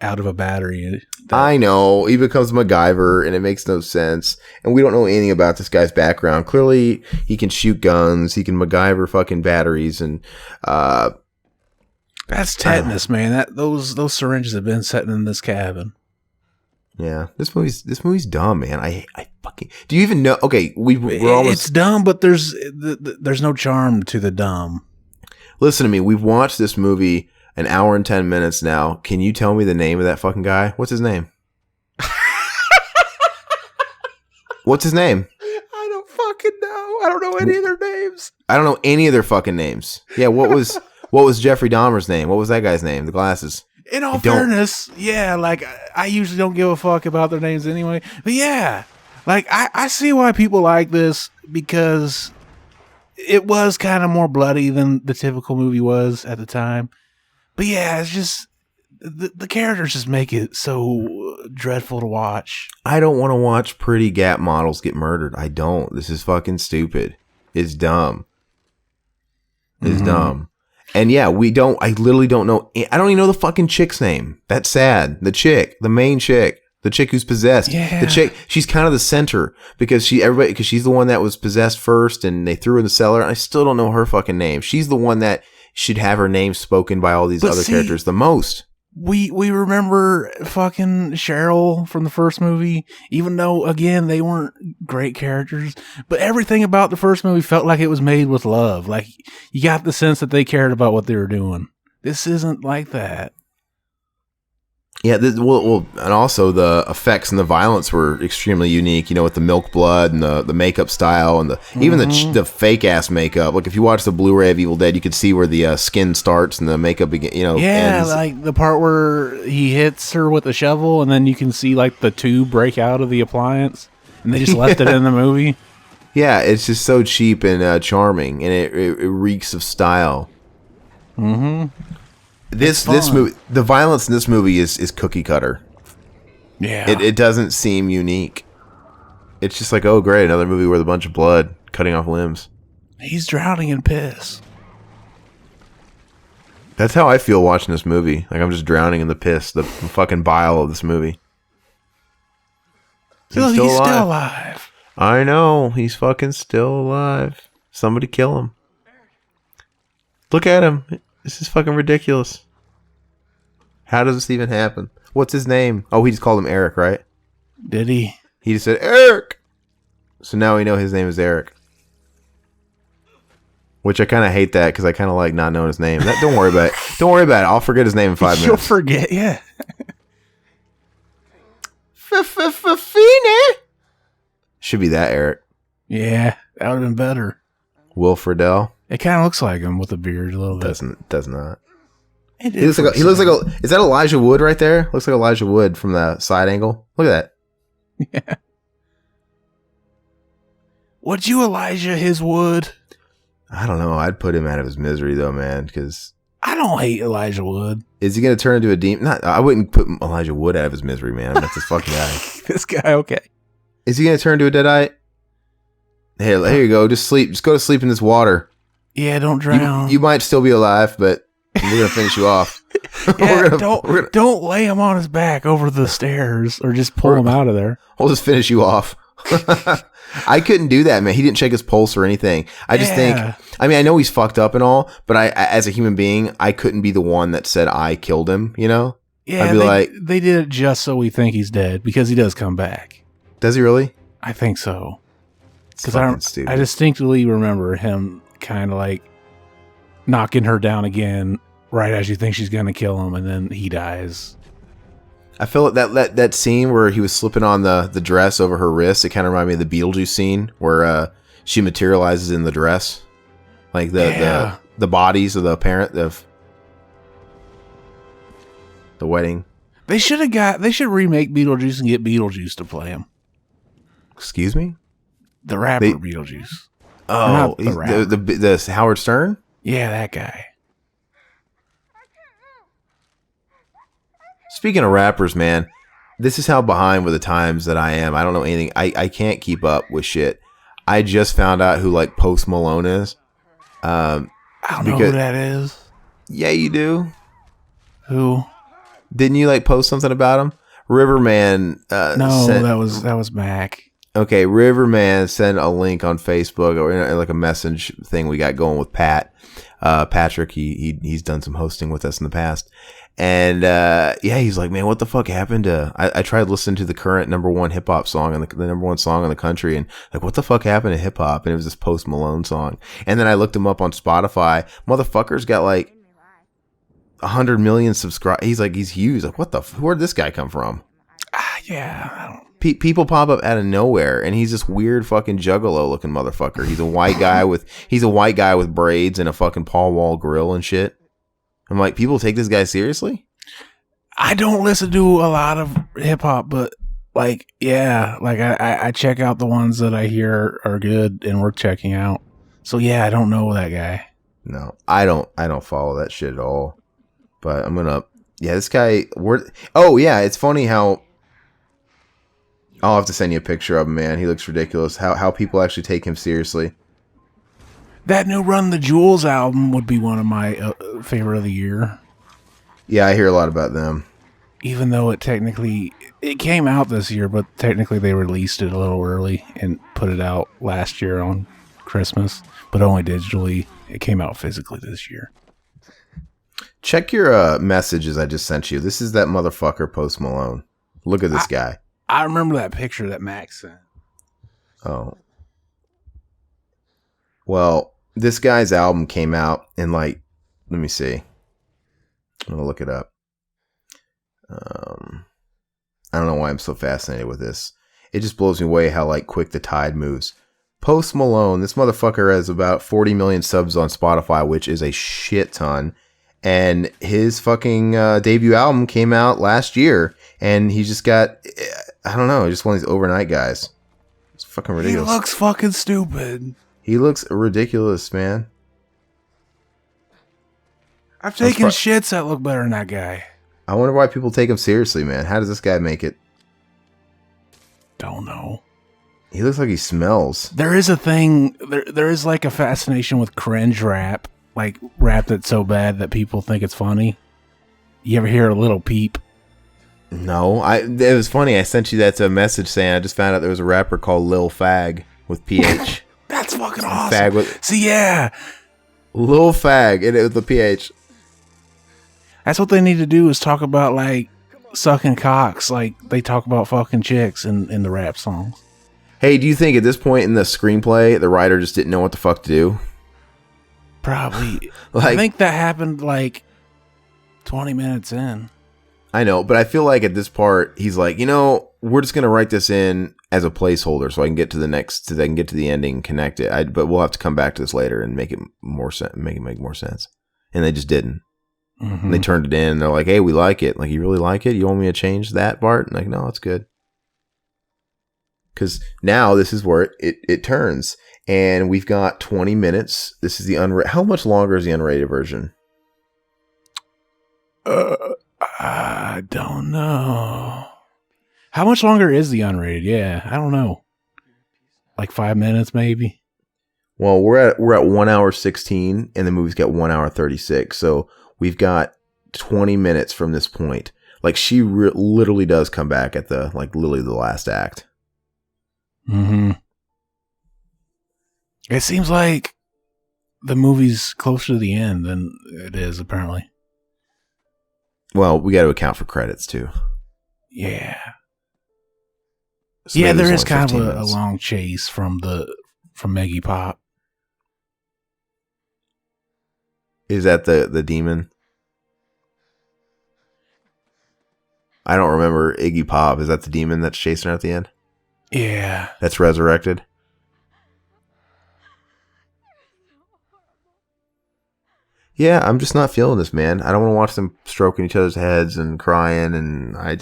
out of a battery. I know. He becomes MacGyver, and it makes no sense. And we don't know anything about this guy's background. Clearly, he can shoot guns. He can MacGyver fucking batteries, and that's tetanus, man. Those syringes have been sitting in this cabin. Yeah, this movie's dumb, man. I fucking. Do you even know? Okay, we're almost. It's dumb, but there's no charm to the dumb. Listen to me. We've watched this movie an hour and 10 minutes now. Can you tell me the name of that fucking guy? What's his name? What's his name? I don't fucking know. I don't know any of their names. I don't know any of their fucking names. Yeah, what was Jeffrey Dahmer's name? What was that guy's name? The glasses. In all fairness, yeah, like I usually don't give a fuck about their names anyway. But yeah, like I see why people like this, because it was kind of more bloody than the typical movie was at the time. But yeah, it's just the characters just make it so dreadful to watch. I don't want to watch pretty Gap models get murdered. I don't. This is fucking stupid. It's dumb. It's dumb. And yeah, I literally don't know. I don't even know the fucking chick's name. That's sad. The main chick, the chick who's possessed. Yeah. The chick, she's kind of the center because she's the one that was possessed first and they threw her in the cellar. I still don't know her fucking name. She's the one that should have her name spoken by all these other characters the most. We remember fucking Cheryl from the first movie, even though, again, they weren't great characters. But everything about the first movie felt like it was made with love. Like, you got the sense that they cared about what they were doing. This isn't like that. Yeah, and also the effects and the violence were extremely unique. You know, with the milk blood and the makeup style and even the fake ass makeup. Like if you watch the Blu-ray of Evil Dead, you could see where the skin starts and the makeup begins. You know, yeah, ends. like the part where he hits her with a shovel, and then you can see like the tube break out of the appliance, and they just left it in the movie. Yeah, it's just so cheap and charming, and it reeks of style. Mm-hmm. This movie, the violence in this movie is cookie cutter. Yeah, it doesn't seem unique. It's just like, oh great, another movie with a bunch of blood cutting off limbs. He's drowning in piss. That's how I feel watching this movie. Like I'm just drowning in the piss, the fucking bile of this movie. He's still alive. I know, he's fucking still alive. Somebody kill him. Look at him. This is fucking ridiculous. How does this even happen? What's his name? Oh, he just called him Eric, right? Did he? He just said, Eric! So now we know his name is Eric. Which I kind of hate that because I kind of like not knowing his name. Don't worry about it. Don't worry about it. I'll forget his name in 5 minutes. You'll forget, yeah. Fine. Should be that Eric. Yeah, that would have been better. Will Friedle. It kind of looks like him with a beard a little bit. Does not. He looks like is that Elijah Wood right there? Looks like Elijah Wood from the side angle. Look at that. Yeah. Would you Elijah his Wood? I don't know. I'd put him out of his misery though, man, because I don't hate Elijah Wood. Is he going to turn into a demon? I wouldn't put Elijah Wood out of his misery, man. That's his fucking guy. This guy, okay. Is he going to turn into a deadite? Here you go. Just sleep. Just go to sleep in this water. Yeah, don't drown. You might still be alive, but we're gonna finish you off. Yeah, don't lay him on his back over the stairs, or just pull him out of there. We'll just finish you off. I couldn't do that, man. He didn't check his pulse or anything. I just think, I mean, I know he's fucked up and all, but I, as a human being, I couldn't be the one that said I killed him, you know? Yeah, I'd be they did it just so we think he's dead, because he does come back. Does he really? I think so. Because Stupid. I distinctly remember him kind of like knocking her down again right as you think she's going to kill him, and then he dies. I feel that scene where he was slipping on the dress over her wrist, it kind of reminded me of the Beetlejuice scene where she materializes in the dress. Like the bodies of the parent of the wedding. They should remake Beetlejuice and get Beetlejuice to play him. Excuse me? The rapper Beetlejuice. Oh, the Howard Stern? Yeah, that guy. Speaking of rappers, man, this is how behind with the times that I am. I don't know anything. I can't keep up with shit. I just found out who like Post Malone is. I don't know who that is. Yeah, you do. Who? Didn't you like post something about him? Riverman. No, that was Mac. Okay, Riverman sent a link on Facebook or like a message thing we got going with Pat. Patrick, he's done some hosting with us in the past. And he's like, man, what the fuck happened to... I tried listening to the current number one hip-hop song and the number one song in the country, and like, what the fuck happened to hip-hop? And it was this Post Malone song. And then I looked him up on Spotify. Motherfucker's got like 100 million subscribers. He's huge. Like, what the... Where'd this guy come from? Yeah, I don't... People pop up out of nowhere, and he's this weird fucking juggalo looking motherfucker. He's a white guy with braids and a fucking Paul Wall grill and shit. I'm like, people take this guy seriously? I don't listen to a lot of hip hop, but like, yeah, like I check out the ones that I hear are good and worth checking out. So yeah, I don't know that guy. No, I don't follow that shit at all. But I'm gonna, this guy. It's funny how. I'll have to send you a picture of him, man. He looks ridiculous. How people actually take him seriously. That new Run the Jewels album would be one of my favorite of the year. Yeah, I hear a lot about them. Even though it came out this year, but technically they released it a little early and put it out last year on Christmas, but only digitally. It came out physically this year. Check your messages I just sent you. This is that motherfucker Post Malone. Look at this guy. I remember that picture that Max sent. Oh. Well, this guy's album came out in like, let me see. I'm going to look it up. I don't know why I'm so fascinated with this. It just blows me away how like quick the tide moves. Post Malone, this motherfucker has about 40 million subs on Spotify, which is a shit ton. And his fucking debut album came out last year. And he just got, I don't know, just one of these overnight guys. It's fucking ridiculous. He looks fucking stupid. He looks ridiculous, man. I've taken shits that look better than that guy. I wonder why people take him seriously, man. How does this guy make it? Don't know. He looks like he smells. There is a thing, there is like a fascination with cringe rap. Like rap that's so bad that people think it's funny. You ever hear a Little Peep? No. It was funny. I sent you that message saying I just found out there was a rapper called Lil Fag with PH. That's fucking awesome. Fag with, See, yeah. Lil Fag, and it was the PH. That's what they need to do is talk about like sucking cocks, like they talk about fucking chicks in the rap songs. Hey, do you think at this point in the screenplay, the writer just didn't know what the fuck to do? Probably. Like, I think that happened like 20 minutes in. I know, but I feel like at this part, he's like, we're just gonna write this in as a placeholder so I can get to the next, so I can get to the ending, and connect it. But we'll have to come back to this later and make it more sense, make more sense. And they just didn't. Mm-hmm. And they turned it in. And they're like, "Hey, we like it. Like, you really like it? You want me to change that part?" And like, no, it's good. Because now this is where it turns, and we've got 20 minutes. This is the How much longer is the unrated version? I don't know. How much longer is the unrated? Yeah, I don't know. Like 5 minutes, maybe. Well, we're at 1 hour 16, and the movie's got 1 hour 36. So we've got 20 minutes from this point. Like, she literally does come back at the literally the last act. Mm-hmm. It seems like the movie's closer to the end than it is, apparently. Well, we got to account for credits too. Yeah. So Yeah, maybe there there's is only kind of 15 a minutes. long chase from Meggy Pop. Is that the demon? I don't remember Iggy Pop. Is that the demon that's chasing her at the end? Yeah. That's resurrected? Yeah, I'm just not feeling this, man. I don't want to watch them stroking each other's heads and crying, and I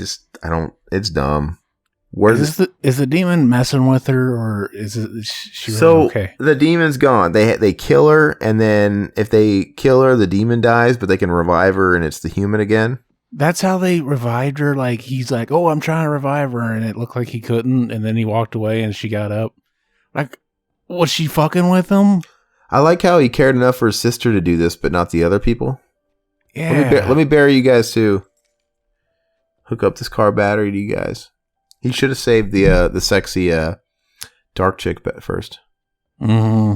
don't. It's dumb. Is the demon messing with her, or is she really So okay? the demon's gone. They kill her, and then if they kill her, the demon dies, but they can revive her, and it's the human again. That's how they revived her. Like, he's like, "Oh, I'm trying to revive her," and it looked like he couldn't, and then he walked away, and she got up. Like, was she fucking with him? I like how he cared enough for his sister to do this, but not the other people. Yeah. Let me bury you guys too. Hook up this car battery to you guys. He should have saved the sexy dark chick first. Mm-hmm.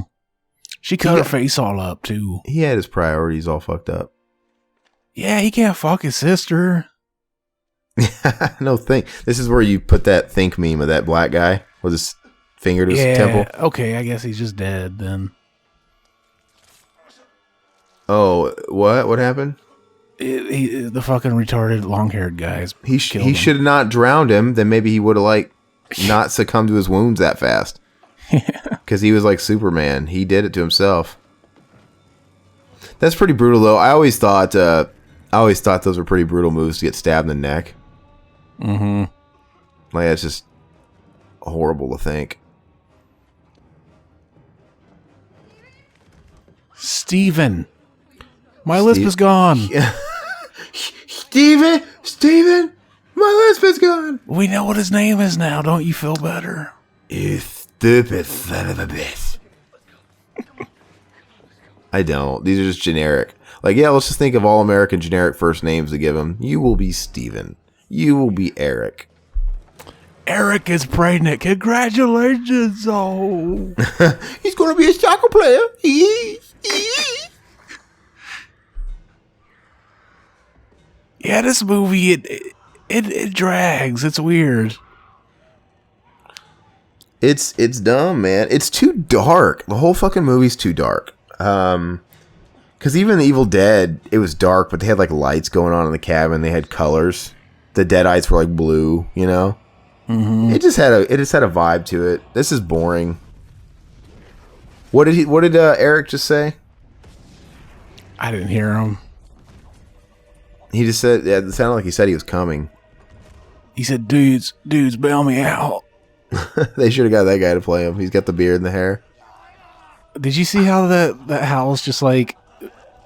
She cut her face all up too. He had his priorities all fucked up. Yeah, he can't fuck his sister. No, think. This is where you put that think meme of that black guy with his finger to his temple. Okay, I guess he's just dead then. Oh, what? What happened? The fucking retarded long-haired guys. He should have not drowned him. Then maybe he would have not succumbed to his wounds that fast. Because he was like Superman. He did it to himself. That's pretty brutal, though. I always thought those were pretty brutal moves to get stabbed in the neck. Mm-hmm. Like, that's just horrible to think. Steven. My lisp is gone. Steven, my lisp is gone. We know what his name is now. Don't you feel better? You stupid son of a bitch. I don't. These are just generic. Like, yeah, let's just think of all American generic first names to give him. You will be Steven. You will be Eric. Eric is pregnant. Congratulations. Oh. He's going to be a soccer player. Yeah, this movie, it drags. It's weird. It's dumb, man. It's too dark. The whole fucking movie's too dark. Because even the Evil Dead, it was dark, but they had like lights going on in the cabin. They had colors. The Deadites were like blue, you know. Mm-hmm. It just had a vibe to it. This is boring. What did Eric just say? I didn't hear him. He just said, yeah, it sounded like he said he was coming. He said, dudes, bail me out. They should have got that guy to play him. He's got the beard and the hair. Did you see how that house just like,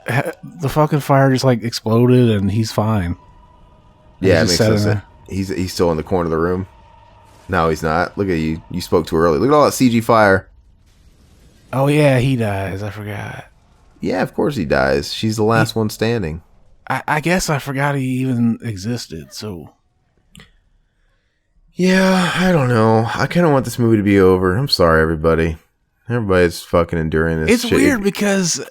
the fucking fire just like exploded and he's fine? Yeah, it makes sense. He's still in the corner of the room. No, he's not. Look at you. You spoke too early. Look at all that CG fire. Oh, yeah, he dies. I forgot. Yeah, of course he dies. She's the last one standing. I guess I forgot he even existed, so. Yeah, I don't know. I kind of want this movie to be over. I'm sorry, everybody. Everybody's fucking enduring this It's shit. weird because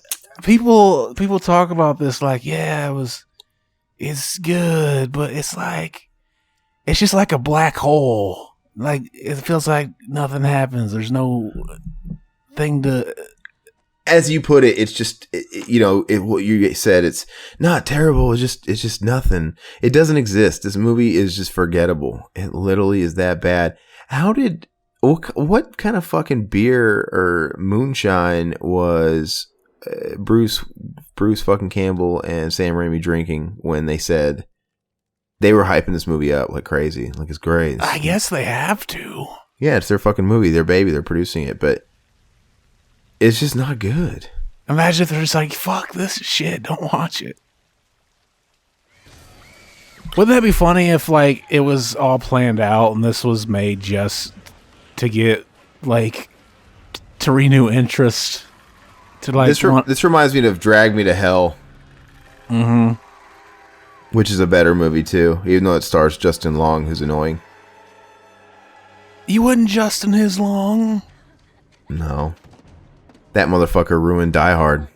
people talk about this like, yeah, it's good, but it's like, it's just like a black hole. Like, it feels like nothing happens. There's no thing to... As you put it, it's just, what you said, it's not terrible. It's just nothing. It doesn't exist. This movie is just forgettable. It literally is that bad. What kind of fucking beer or moonshine was Bruce fucking Campbell and Sam Raimi drinking when they said they were hyping this movie up like crazy? Like, it's great. I guess they have to. Yeah, it's their fucking movie, their baby, they're producing it, but it's just not good. Imagine if they're just like, fuck this shit, don't watch it. Wouldn't that be funny if, like, it was all planned out and this was made just to get, like, to renew interest? To like this reminds me of Drag Me to Hell. Mm-hmm. Which is a better movie, too, even though it stars Justin Long, who's annoying. You wouldn't Justin his long? No. That motherfucker ruined Die Hard.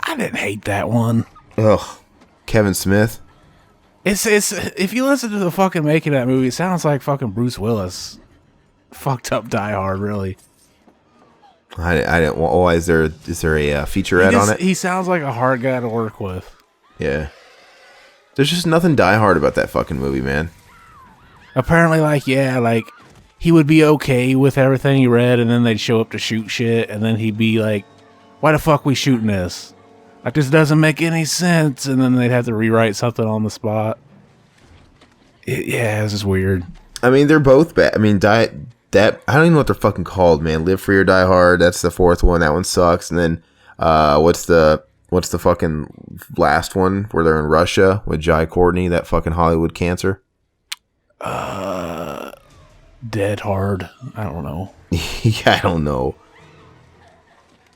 I didn't hate that one. Ugh. Kevin Smith. It's if you listen to the fucking making of that movie, it sounds like fucking Bruce Willis fucked up Die Hard, really. I didn't. Why is there a featurette on it? He sounds like a hard guy to work with. Yeah. There's just nothing Die Hard about that fucking movie, man. Apparently, like he would be okay with everything he read, and then they'd show up to shoot shit, and then he'd be like, "Why the fuck we shooting this? Like, this doesn't make any sense." And then they'd have to rewrite something on the spot. Yeah, this is weird. I mean, they're both bad. I mean, I don't even know what they're fucking called, man. Live Free or Die Hard. That's the fourth one. That one sucks. And then, what's the fucking last one where they're in Russia with Jai Courtney? That fucking Hollywood cancer. Dead Hard. I don't know. Yeah, I don't know.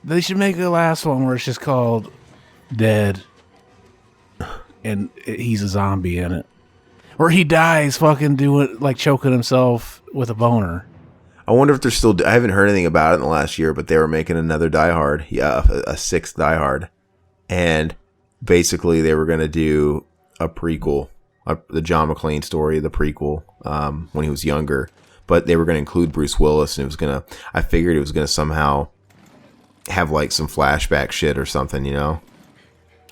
They should make the last one where it's just called Dead, and he's a zombie in it, or he dies fucking doing like choking himself with a boner. I wonder if they're still. I haven't heard anything about it in the last year, but they were making another Die Hard. Yeah, a sixth Die Hard, and basically they were gonna do a prequel, the John McClane story, the prequel, when he was younger. But they were gonna include Bruce Willis, and I figured it was gonna somehow have like some flashback shit or something, you know.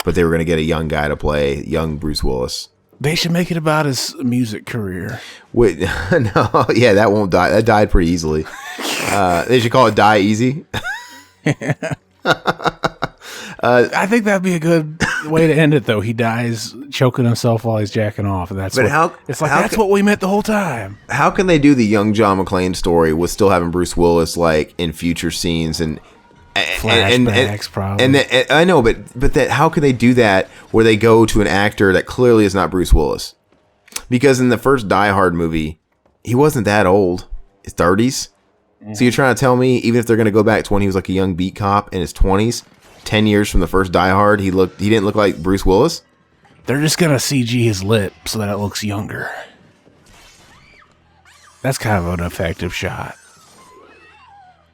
But they were going to get a young guy to play young Bruce Willis. They should make it about his music career. Wait, no, yeah, that won't die. That died pretty easily. They should call it Die Easy. I think that'd be a good way to end it, though. He dies choking himself while he's jacking off, and that's what we meant the whole time. How can they do the young John McClane story with still having Bruce Willis like in future scenes and flashbacks, probably. And I know, but that how can they do that where they go to an actor that clearly is not Bruce Willis? Because in the first Die Hard movie, he wasn't that old. His 30s. Mm-hmm. So you're trying to tell me even if they're going to go back to when he was like a young beat cop in his 20s, 10 years from the first Die Hard, he didn't look like Bruce Willis? They're just going to CG his lip so that it looks younger. That's kind of an effective shot.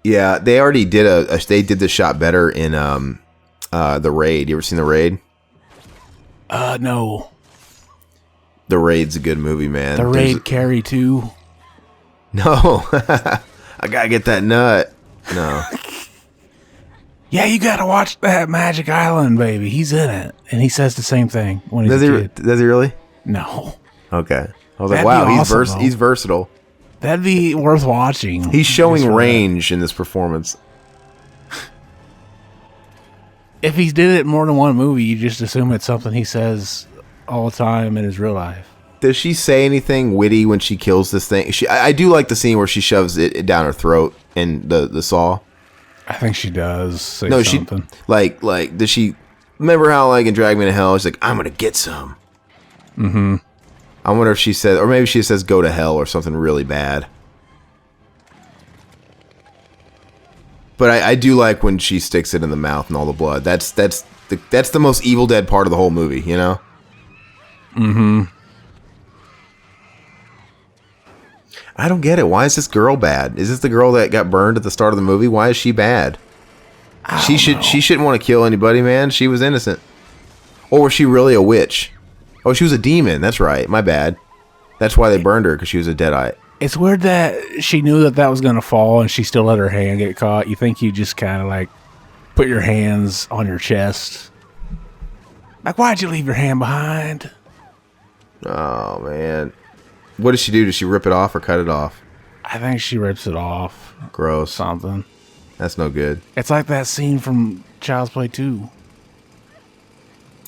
Yeah, they already did they did the shot better in The Raid. You ever seen The Raid? No. The Raid's a good movie, man. The Raid Carrie 2? No. I gotta get that nut. No. Yeah, you gotta watch that Magic Island, baby. He's in it. And he says the same thing when he's a kid. Does he really? No. Okay. I was like, wow, he's versatile. That'd be worth watching. He's showing range in this performance. If he did it in more than one movie, you just assume it's something he says all the time in his real life. Does she say anything witty when she kills this thing? I do like the scene where she shoves it down her throat in the saw. I think she does say something. She like does she remember how like in Drag Me to Hell she's like, I'm gonna get some. Mm-hmm. I wonder if she said, or maybe she says go to hell or something really bad. But I do like when she sticks it in the mouth and all the blood. That's the most Evil Dead part of the whole movie, you know? Mm-hmm. I don't get it. Why is this girl bad? Is this the girl that got burned at the start of the movie? Why is she bad? She shouldn't want to kill anybody, man. She was innocent. Or was she really a witch? Oh, she was a demon. That's right. My bad. That's why they burned her, because she was a Deadite. It's weird that she knew that was going to fall and she still let her hand get caught. You think you just kind of like put your hands on your chest. Like, why'd you leave your hand behind? Oh, man. What does she do? Does she rip it off or cut it off? I think she rips it off. Gross. Something. That's no good. It's like that scene from Child's Play 2.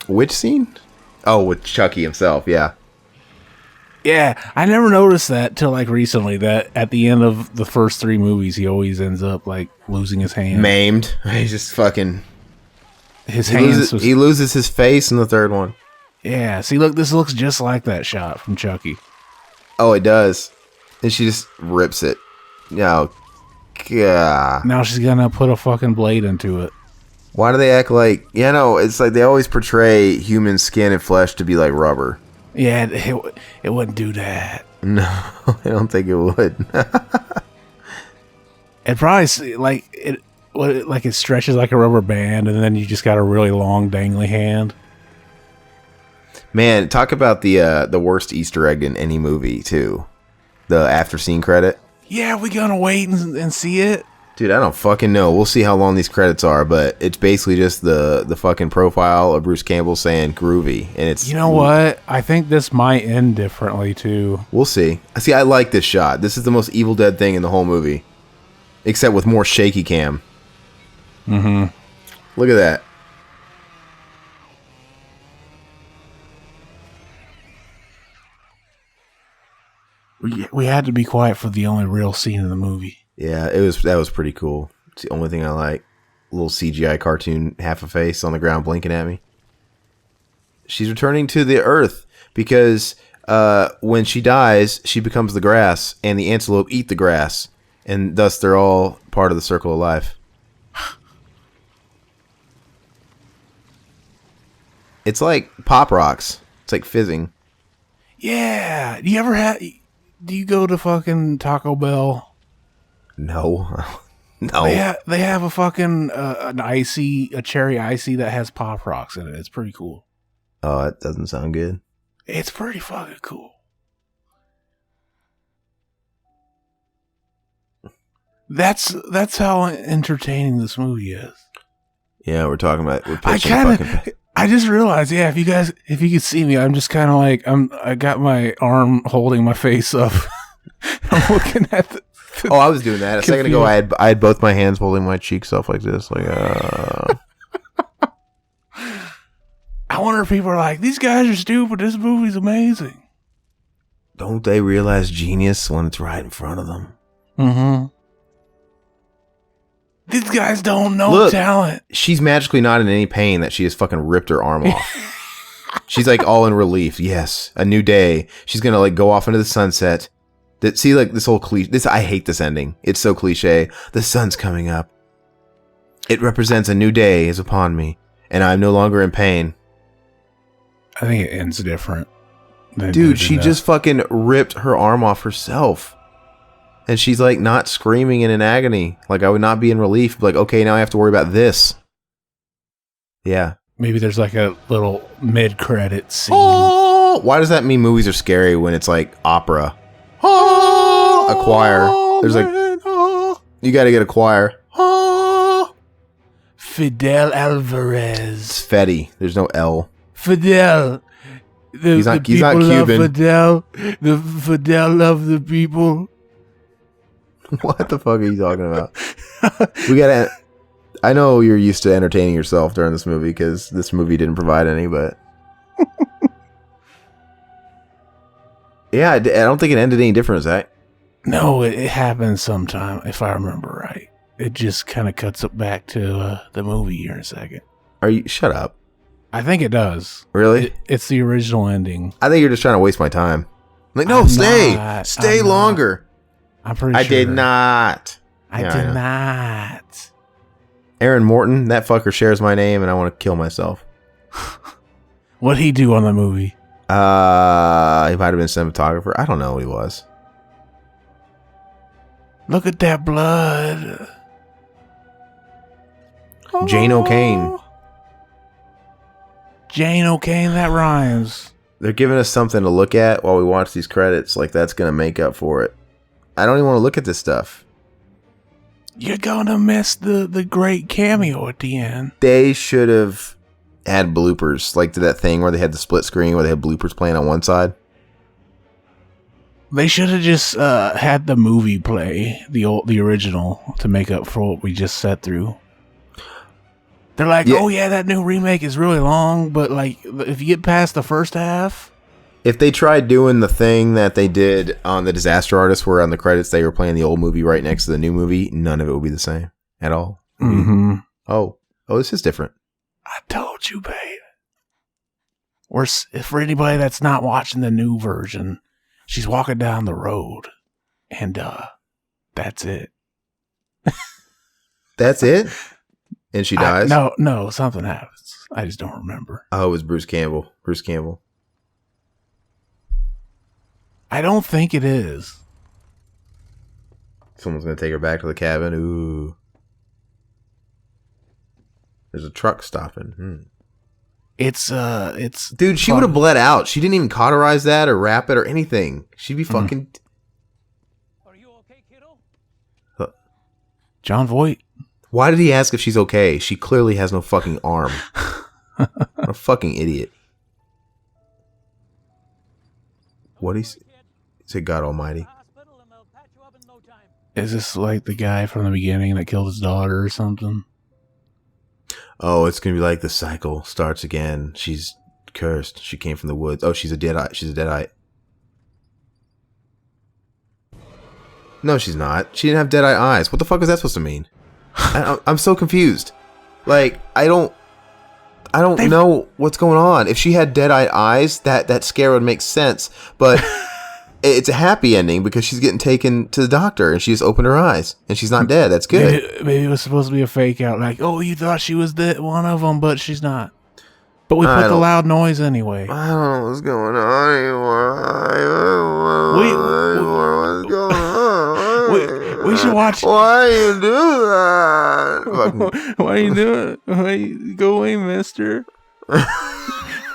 Which scene? Oh, with Chucky himself, yeah. Yeah, I never noticed that till like recently, that at the end of the first 3 movies, he always ends up like losing his hand. Maimed. He's just fucking... He loses his face in the third one. Yeah, see, look, this looks just like that shot from Chucky. Oh, it does. And she just rips it. Oh, God. Now she's gonna put a fucking blade into it. Why do they act like... Yeah, no, it's like they always portray human skin and flesh to be like rubber. Yeah, it wouldn't do that. No, I don't think it would. It probably it stretches like a rubber band, and then you just got a really long dangly hand. Man, talk about the worst Easter egg in any movie too. The after scene credit. Yeah, we gonna wait and see it. Dude, I don't fucking know. We'll see how long these credits are, but it's basically just the fucking profile of Bruce Campbell saying groovy, and it's. You know what? I think this might end differently too. We'll see. See, I like this shot. This is the most Evil Dead thing in the whole movie, except with more shaky cam. Mm-hmm. Look at that. We had to be quiet for the only real scene in the movie. Yeah, that was pretty cool. It's the only thing I like. A little CGI cartoon, half a face on the ground blinking at me. She's returning to the earth because when she dies, she becomes the grass, and the antelope eat the grass, and thus they're all part of the circle of life. It's like Pop Rocks. It's like fizzing. Yeah. Do you go to fucking Taco Bell? No. No. They have a fucking a cherry icy that has Pop Rocks in it. It's pretty cool. Oh, that doesn't sound good. It's pretty fucking cool. That's how entertaining this movie is. Yeah, we're talking about. I just realized, yeah, if you could see me, I'm just kind of like I got my arm holding my face up. I'm looking at the. Oh, I was doing that a second ago. I had both my hands holding my cheeks up like this, like. I wonder if people are like, these guys are stupid. This movie's amazing. Don't they realize genius when it's right in front of them? Mm-hmm. These guys don't know talent. She's magically not in any pain that she has fucking ripped her arm off. She's like all in relief. Yes, a new day. She's gonna like go off into the sunset. See, like this whole cliche. I hate this ending. It's so cliche. The sun's coming up. It represents a new day is upon me, and I'm no longer in pain. I think it ends different. Dude, she just fucking ripped her arm off herself. And she's like not screaming in an agony. Like I would not be in relief. Like, okay, now I have to worry about this. Yeah. Maybe there's like a little mid-credit scene. Oh, why does that mean movies are scary when it's like opera? Oh, a choir. There's like, you got to get a choir. Fidel Alvarez. It's Fetty. There's no L. Fidel. He's not Cuban. Fidel. The Fidel of the people. What the fuck are you talking about? I know you're used to entertaining yourself during this movie because this movie didn't provide any, but yeah, I don't think it ended any different, Zach. No, it happens sometime, if I remember right. It just kind of cuts it back to the movie here in a second. Shut up. I think it does. Really? It's the original ending. I think you're just trying to waste my time. Like, no, stay longer. I'm pretty sure. I did not. I did not. Aaron Morton, that fucker shares my name, and I want to kill myself. What'd he do on the movie? He might have been a cinematographer. I don't know what he was. Look at that blood. Jane O'Kane. Jane O'Kane, that rhymes. They're giving us something to look at while we watch these credits. Like, that's going to make up for it. I don't even want to look at this stuff. You're going to miss the great cameo at the end. They should have had bloopers. Like, to that thing where they had the split screen where they had bloopers playing on one side. They should have just had the movie play, the original, to make up for what we just sat through. They're like, oh yeah, that new remake is really long, but like, if you get past the first half... If they tried doing the thing that they did on The Disaster Artist, where on the credits they were playing the old movie right next to the new movie, none of it would be the same at all. Mm-hmm. Oh, this is different. I told you, babe. For anybody that's not watching the new version, she's walking down the road, and that's it. That's it? And she dies? No, something happens. I just don't remember. Oh, it was Bruce Campbell. Bruce Campbell. I don't think it is. Someone's gonna take her back to the cabin. Ooh. There's a truck stopping. It's Dude, she would have bled out. She didn't even cauterize that or wrap it or anything. She'd be fucking. Are you okay, kiddo? John Voight. Why did he ask if she's okay? She clearly has no fucking arm. What a fucking idiot. What he said, God Almighty. Hospital and they'll patch you up in no time. Is this like the guy from the beginning that killed his daughter or something? Oh, it's gonna be like the cycle starts again. She's cursed. She came from the woods. Oh, she's a deadite. She's a deadite. No, she's not. She didn't have deadite eyes. What the fuck is that supposed to mean? I'm so confused. Like, I don't know what's going on. If she had deadite eyes, that scare would make sense. But it's a happy ending because she's getting taken to the doctor and she just opened her eyes and she's not dead. That's good. Maybe it was supposed to be a fake out. Like, oh, you thought she was one of them, but she's not. But we put the loud noise anyway. I don't know what's going on anymore. What's going on? We should watch. Why you do that? Why you do it? Why go away, mister?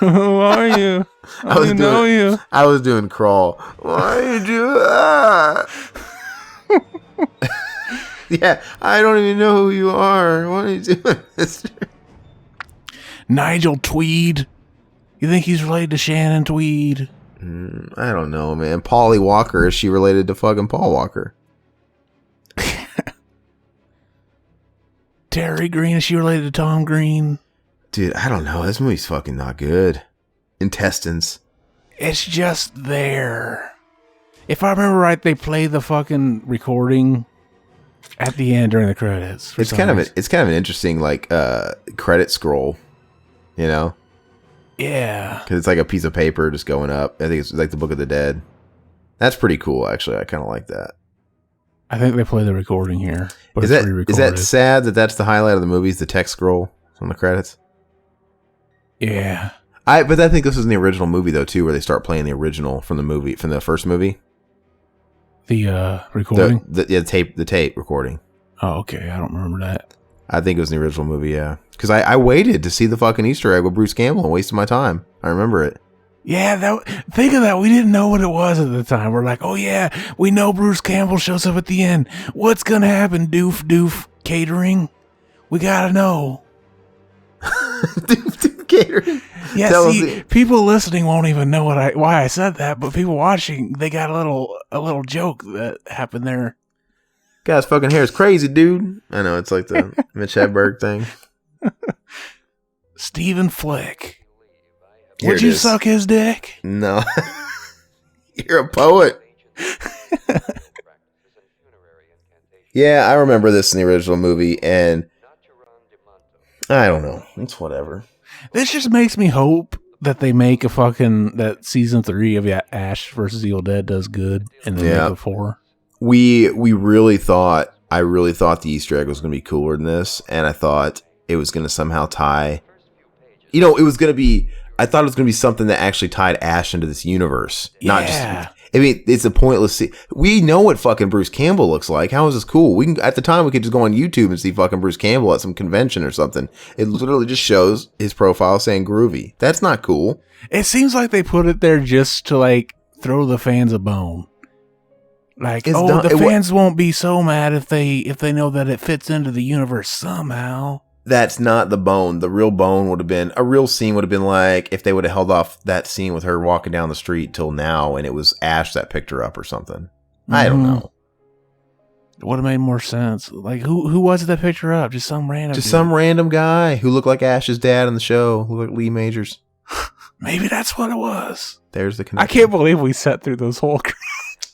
Who are you? I don't know you. I was doing crawl. Why you do that? Yeah, I don't even know who you are. What are you doing, mister? Nigel Tweed. You think he's related to Shannon Tweed? I don't know, man. Polly Walker, is she related to fucking Paul Walker? Terry Green, is she related to Tom Green? Dude, I don't know. This movie's fucking not good. Intestines. It's just there. If I remember right, they play the fucking recording at the end during the credits. It's kind of an interesting like credit scroll, you know? Yeah. Because it's like a piece of paper just going up. I think it's like the Book of the Dead. That's pretty cool, actually. I kind of like that. I think they play the recording here. But Is that sad that that's the highlight of the movie? Is the text scroll on the credits? Yeah. But I think this was in the original movie though too, where they start playing the original from the first movie. The recording. The tape recording. Oh, okay. I don't remember that. I think it was in the original movie, yeah. Because I waited to see the fucking Easter egg with Bruce Campbell and wasted my time. I remember it. Yeah, think of that. We didn't know what it was at the time. We're like, oh yeah, we know Bruce Campbell shows up at the end. What's gonna happen, doof catering? We gotta know. Doof catering. Yeah, people listening won't even know why I said that, but people watching, they got a little joke that happened there. Guy's fucking hair is crazy, dude. I know, it's like the Mitch Hedberg thing. Stephen Flick. Would you suck his dick? No. You're a poet. Yeah, I remember this in the original movie, and I don't know. It's whatever. This just makes me hope that they make that season 3 of Ash versus Evil Dead does good, and then make a 4. I really thought the Easter egg was going to be cooler than this, and I thought it was going to somehow tie. You know, I thought it was going to be something that actually tied Ash into this universe. Not just. I mean, it's a pointless. We know what fucking Bruce Campbell looks like. How is this cool? At the time we could just go on YouTube and see fucking Bruce Campbell at some convention or something. It literally just shows his profile saying groovy. That's not cool. It seems like they put it there just to like throw the fans a bone. Like, the fans won't be so mad if they know that it fits into the universe somehow. That's not the bone. The real bone a real scene would have been like if they would have held off that scene with her walking down the street till now and it was Ash that picked her up or something. Mm-hmm. I don't know. It would have made more sense. Like who was it that picked her up? Just some random guy who looked like Ash's dad in the show, who looked like Lee Majors. Maybe that's what it was. There's the connection. I can't believe we sat through those whole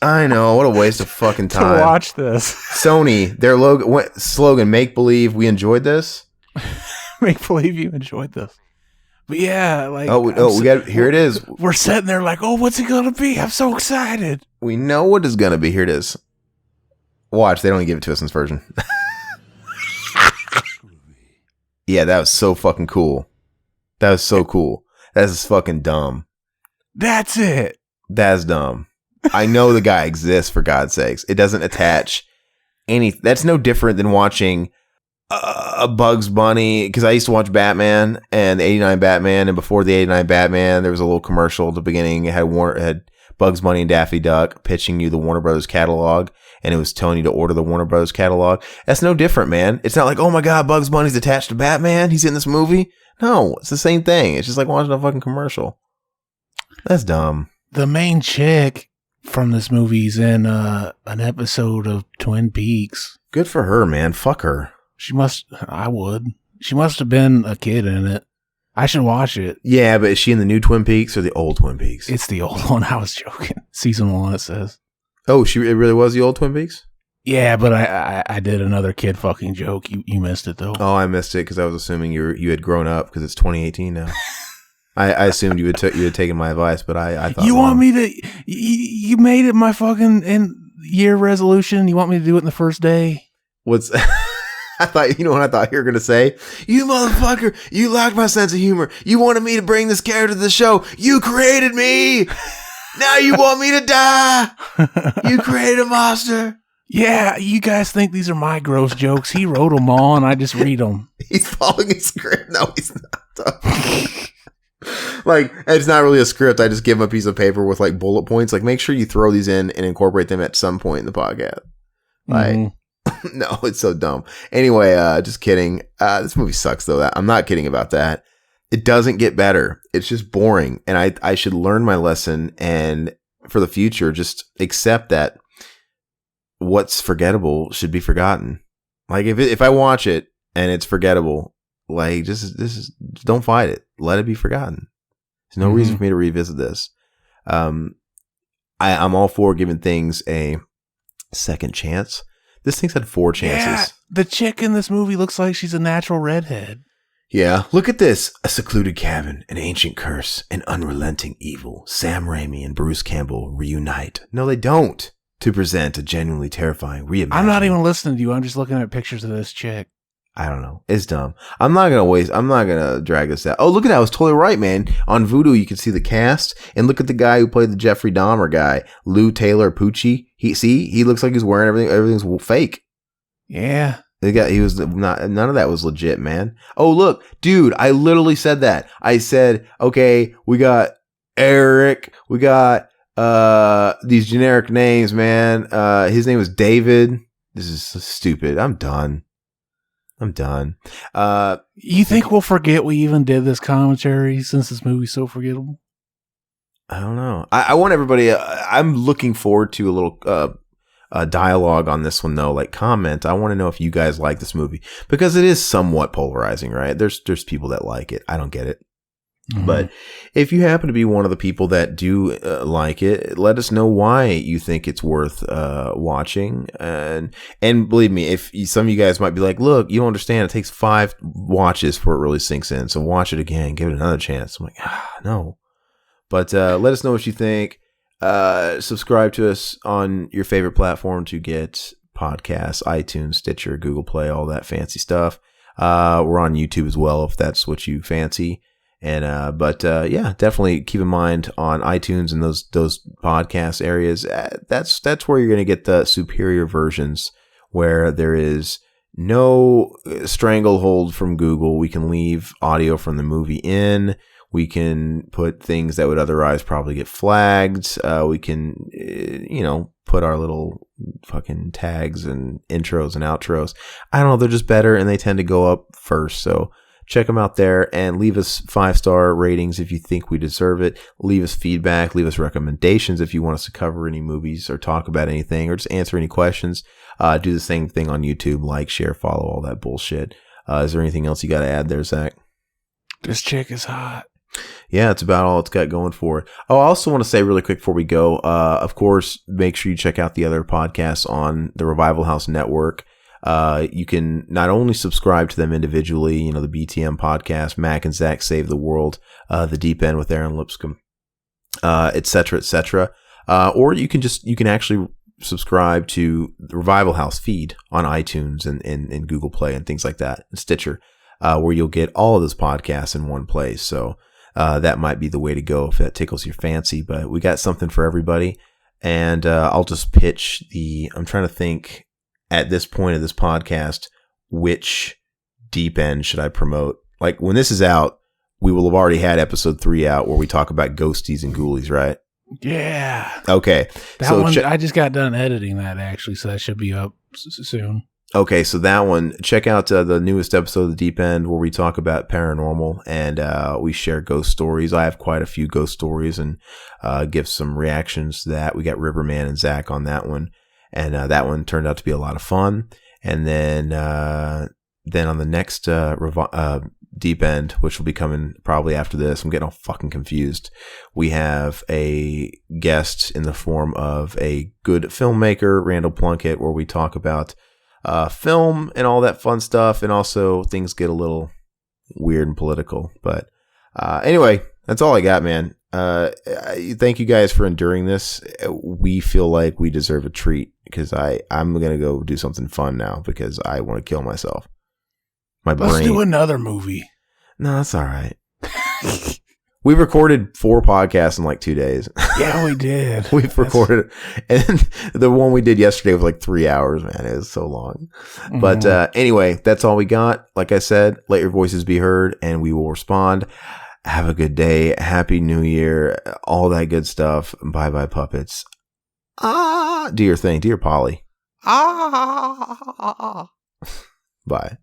I know, what a waste of fucking time. To watch this. Sony, their slogan, make believe we enjoyed this. Make believe you enjoyed this. But yeah, like here it is. We're sitting there like, oh, what's it gonna be? I'm so excited. We know what it's gonna be. Here it is. Watch, they don't give it to us in this version. Yeah, that was so fucking cool. That was so cool. That's fucking dumb. That's it. That's dumb. I know the guy exists, for God's sakes. It doesn't attach any. That's no different than watching a Bugs Bunny, because I used to watch Batman and the 89 Batman, and before the 89 Batman, there was a little commercial at the beginning. It had Bugs Bunny and Daffy Duck pitching you the Warner Brothers catalog, and it was telling you to order the Warner Brothers catalog. That's no different, man. It's not like, oh my God, Bugs Bunny's attached to Batman. He's in this movie. No, it's the same thing. It's just like watching a fucking commercial. That's dumb. The main chick from this movie's in an episode of Twin Peaks. Good for her, man. Fuck her. She must have been a kid in it. I should watch it. Yeah, but is she in the new Twin Peaks or the old Twin Peaks? It's the old one. I was joking. Season 1, it says. Oh, it really was the old Twin Peaks? Yeah, but I did another kid fucking joke. You missed it, though. Oh, I missed it because I was assuming you had grown up because it's 2018 now. I assumed you had taken my advice, but I thought... You want me to... You made it my fucking year resolution? You want me to do it in the first day? What's... I thought, you know what I thought you were going to say? You motherfucker, you lacked my sense of humor. You wanted me to bring this character to the show. You created me. Now you want me to die. You created a monster. Yeah, you guys think these are my gross jokes. He wrote them all and I just read them. He's following his script. No, he's not. Like, it's not really a script. I just give him a piece of paper with like bullet points. Like, make sure you throw these in and incorporate them at some point in the podcast. Like, no, it's so dumb. Anyway, just kidding. This movie sucks, though. I'm not kidding about that. It doesn't get better. It's just boring. And I should learn my lesson, and for the future, just accept that what's forgettable should be forgotten. Like, if I watch it and it's forgettable, like, just don't fight it. Let it be forgotten. There's no reason for me to revisit this. I'm all for giving things a second chance. This thing's had 4 chances. Yeah, the chick in this movie looks like she's a natural redhead. Yeah, look at this. A secluded cabin, an ancient curse, an unrelenting evil. Sam Raimi and Bruce Campbell reunite. No, they don't. To present a genuinely terrifying reimagining. I'm not even listening to you. I'm just looking at pictures of this chick. I don't know. It's dumb. I'm not going to drag this out. Oh, look at that. I was totally right, man. On Vudu, you can see the cast. And look at the guy who played the Jeffrey Dahmer guy, Lou Taylor Pucci. He looks like he's wearing everything. Everything's fake. Yeah. None of that was legit, man. Oh, look, dude, I literally said that. I said, okay, we got Eric. We got these generic names, man. His name was David. This is so stupid. I'm done. You think we'll forget we even did this commentary since this movie's so forgettable? I don't know. I want everybody. I'm looking forward to a little dialogue on this one, though. Like, comment. I want to know if you guys like this movie, because it is somewhat polarizing, right? There's people that like it. I don't get it. But if you happen to be one of the people that do like it, let us know why you think it's worth watching. And believe me, if some of you guys might be like, look, you don't understand. It takes 5 watches before it really sinks in. So watch it again. Give it another chance. I'm like, no. But let us know what you think. Subscribe to us on your favorite platform to get podcasts, iTunes, Stitcher, Google Play, all that fancy stuff. We're on YouTube as well, if that's what you fancy. And yeah, definitely keep in mind on iTunes and those podcast areas. That's where you're going to get the superior versions, where there is no stranglehold from Google. We can leave audio from the movie in. We can put things that would otherwise probably get flagged. We can, put our little fucking tags and intros and outros. I don't know. They're just better, and they tend to go up first. So check them out there, and leave us 5-star ratings if you think we deserve it. Leave us feedback. Leave us recommendations if you want us to cover any movies or talk about anything or just answer any questions. Do the same thing on YouTube. Like, share, follow, all that bullshit. Is there anything else you got to add there, Zach? This chick is hot. Yeah, it's about all it's got going for it. Oh, I also want to say really quick before we go, of course, make sure you check out the other podcasts on the Revival House Network. You can not only subscribe to them individually, the BTM podcast, Mac and Zach Save the World, the Deep End with Aaron Lipscomb, et cetera, or you can actually subscribe to the Revival House feed on iTunes and Google Play and things like that, and Stitcher, where you'll get all of those podcasts in one place. So that might be the way to go if that tickles your fancy, but we got something for everybody. and I'll just pitch I'm trying to think at this point of this podcast, which deep end should I promote? Like when this is out, we will have already had episode 3 out where we talk about ghosties and ghoulies, right? Yeah. Okay. That one, I just got done editing that actually, so that should be up soon. Okay, so that one, check out the newest episode of The Deep End where we talk about paranormal and we share ghost stories. I have quite a few ghost stories and give some reactions to that. We got Riverman and Zach on that one, and that one turned out to be a lot of fun. And then on the next Deep End, which will be coming probably after this, I'm getting all fucking confused. We have a guest in the form of a good filmmaker, Randall Plunkett, where we talk about film and all that fun stuff, and also things get a little weird and political. But anyway, that's all I got, man. Thank you guys for enduring this. We feel like we deserve a treat because I'm gonna go do something fun now because I want to kill myself. Let's do another movie. No, that's all right. We recorded 4 podcasts in like 2 days. Yeah, we did. We've recorded, and the one we did yesterday was like 3 hours, man. It was so long. Mm-hmm. But anyway, that's all we got. Like I said, let your voices be heard, and we will respond. Have a good day. Happy New Year. All that good stuff. Bye-bye, puppets. Do your thing. Do your Polly. Bye.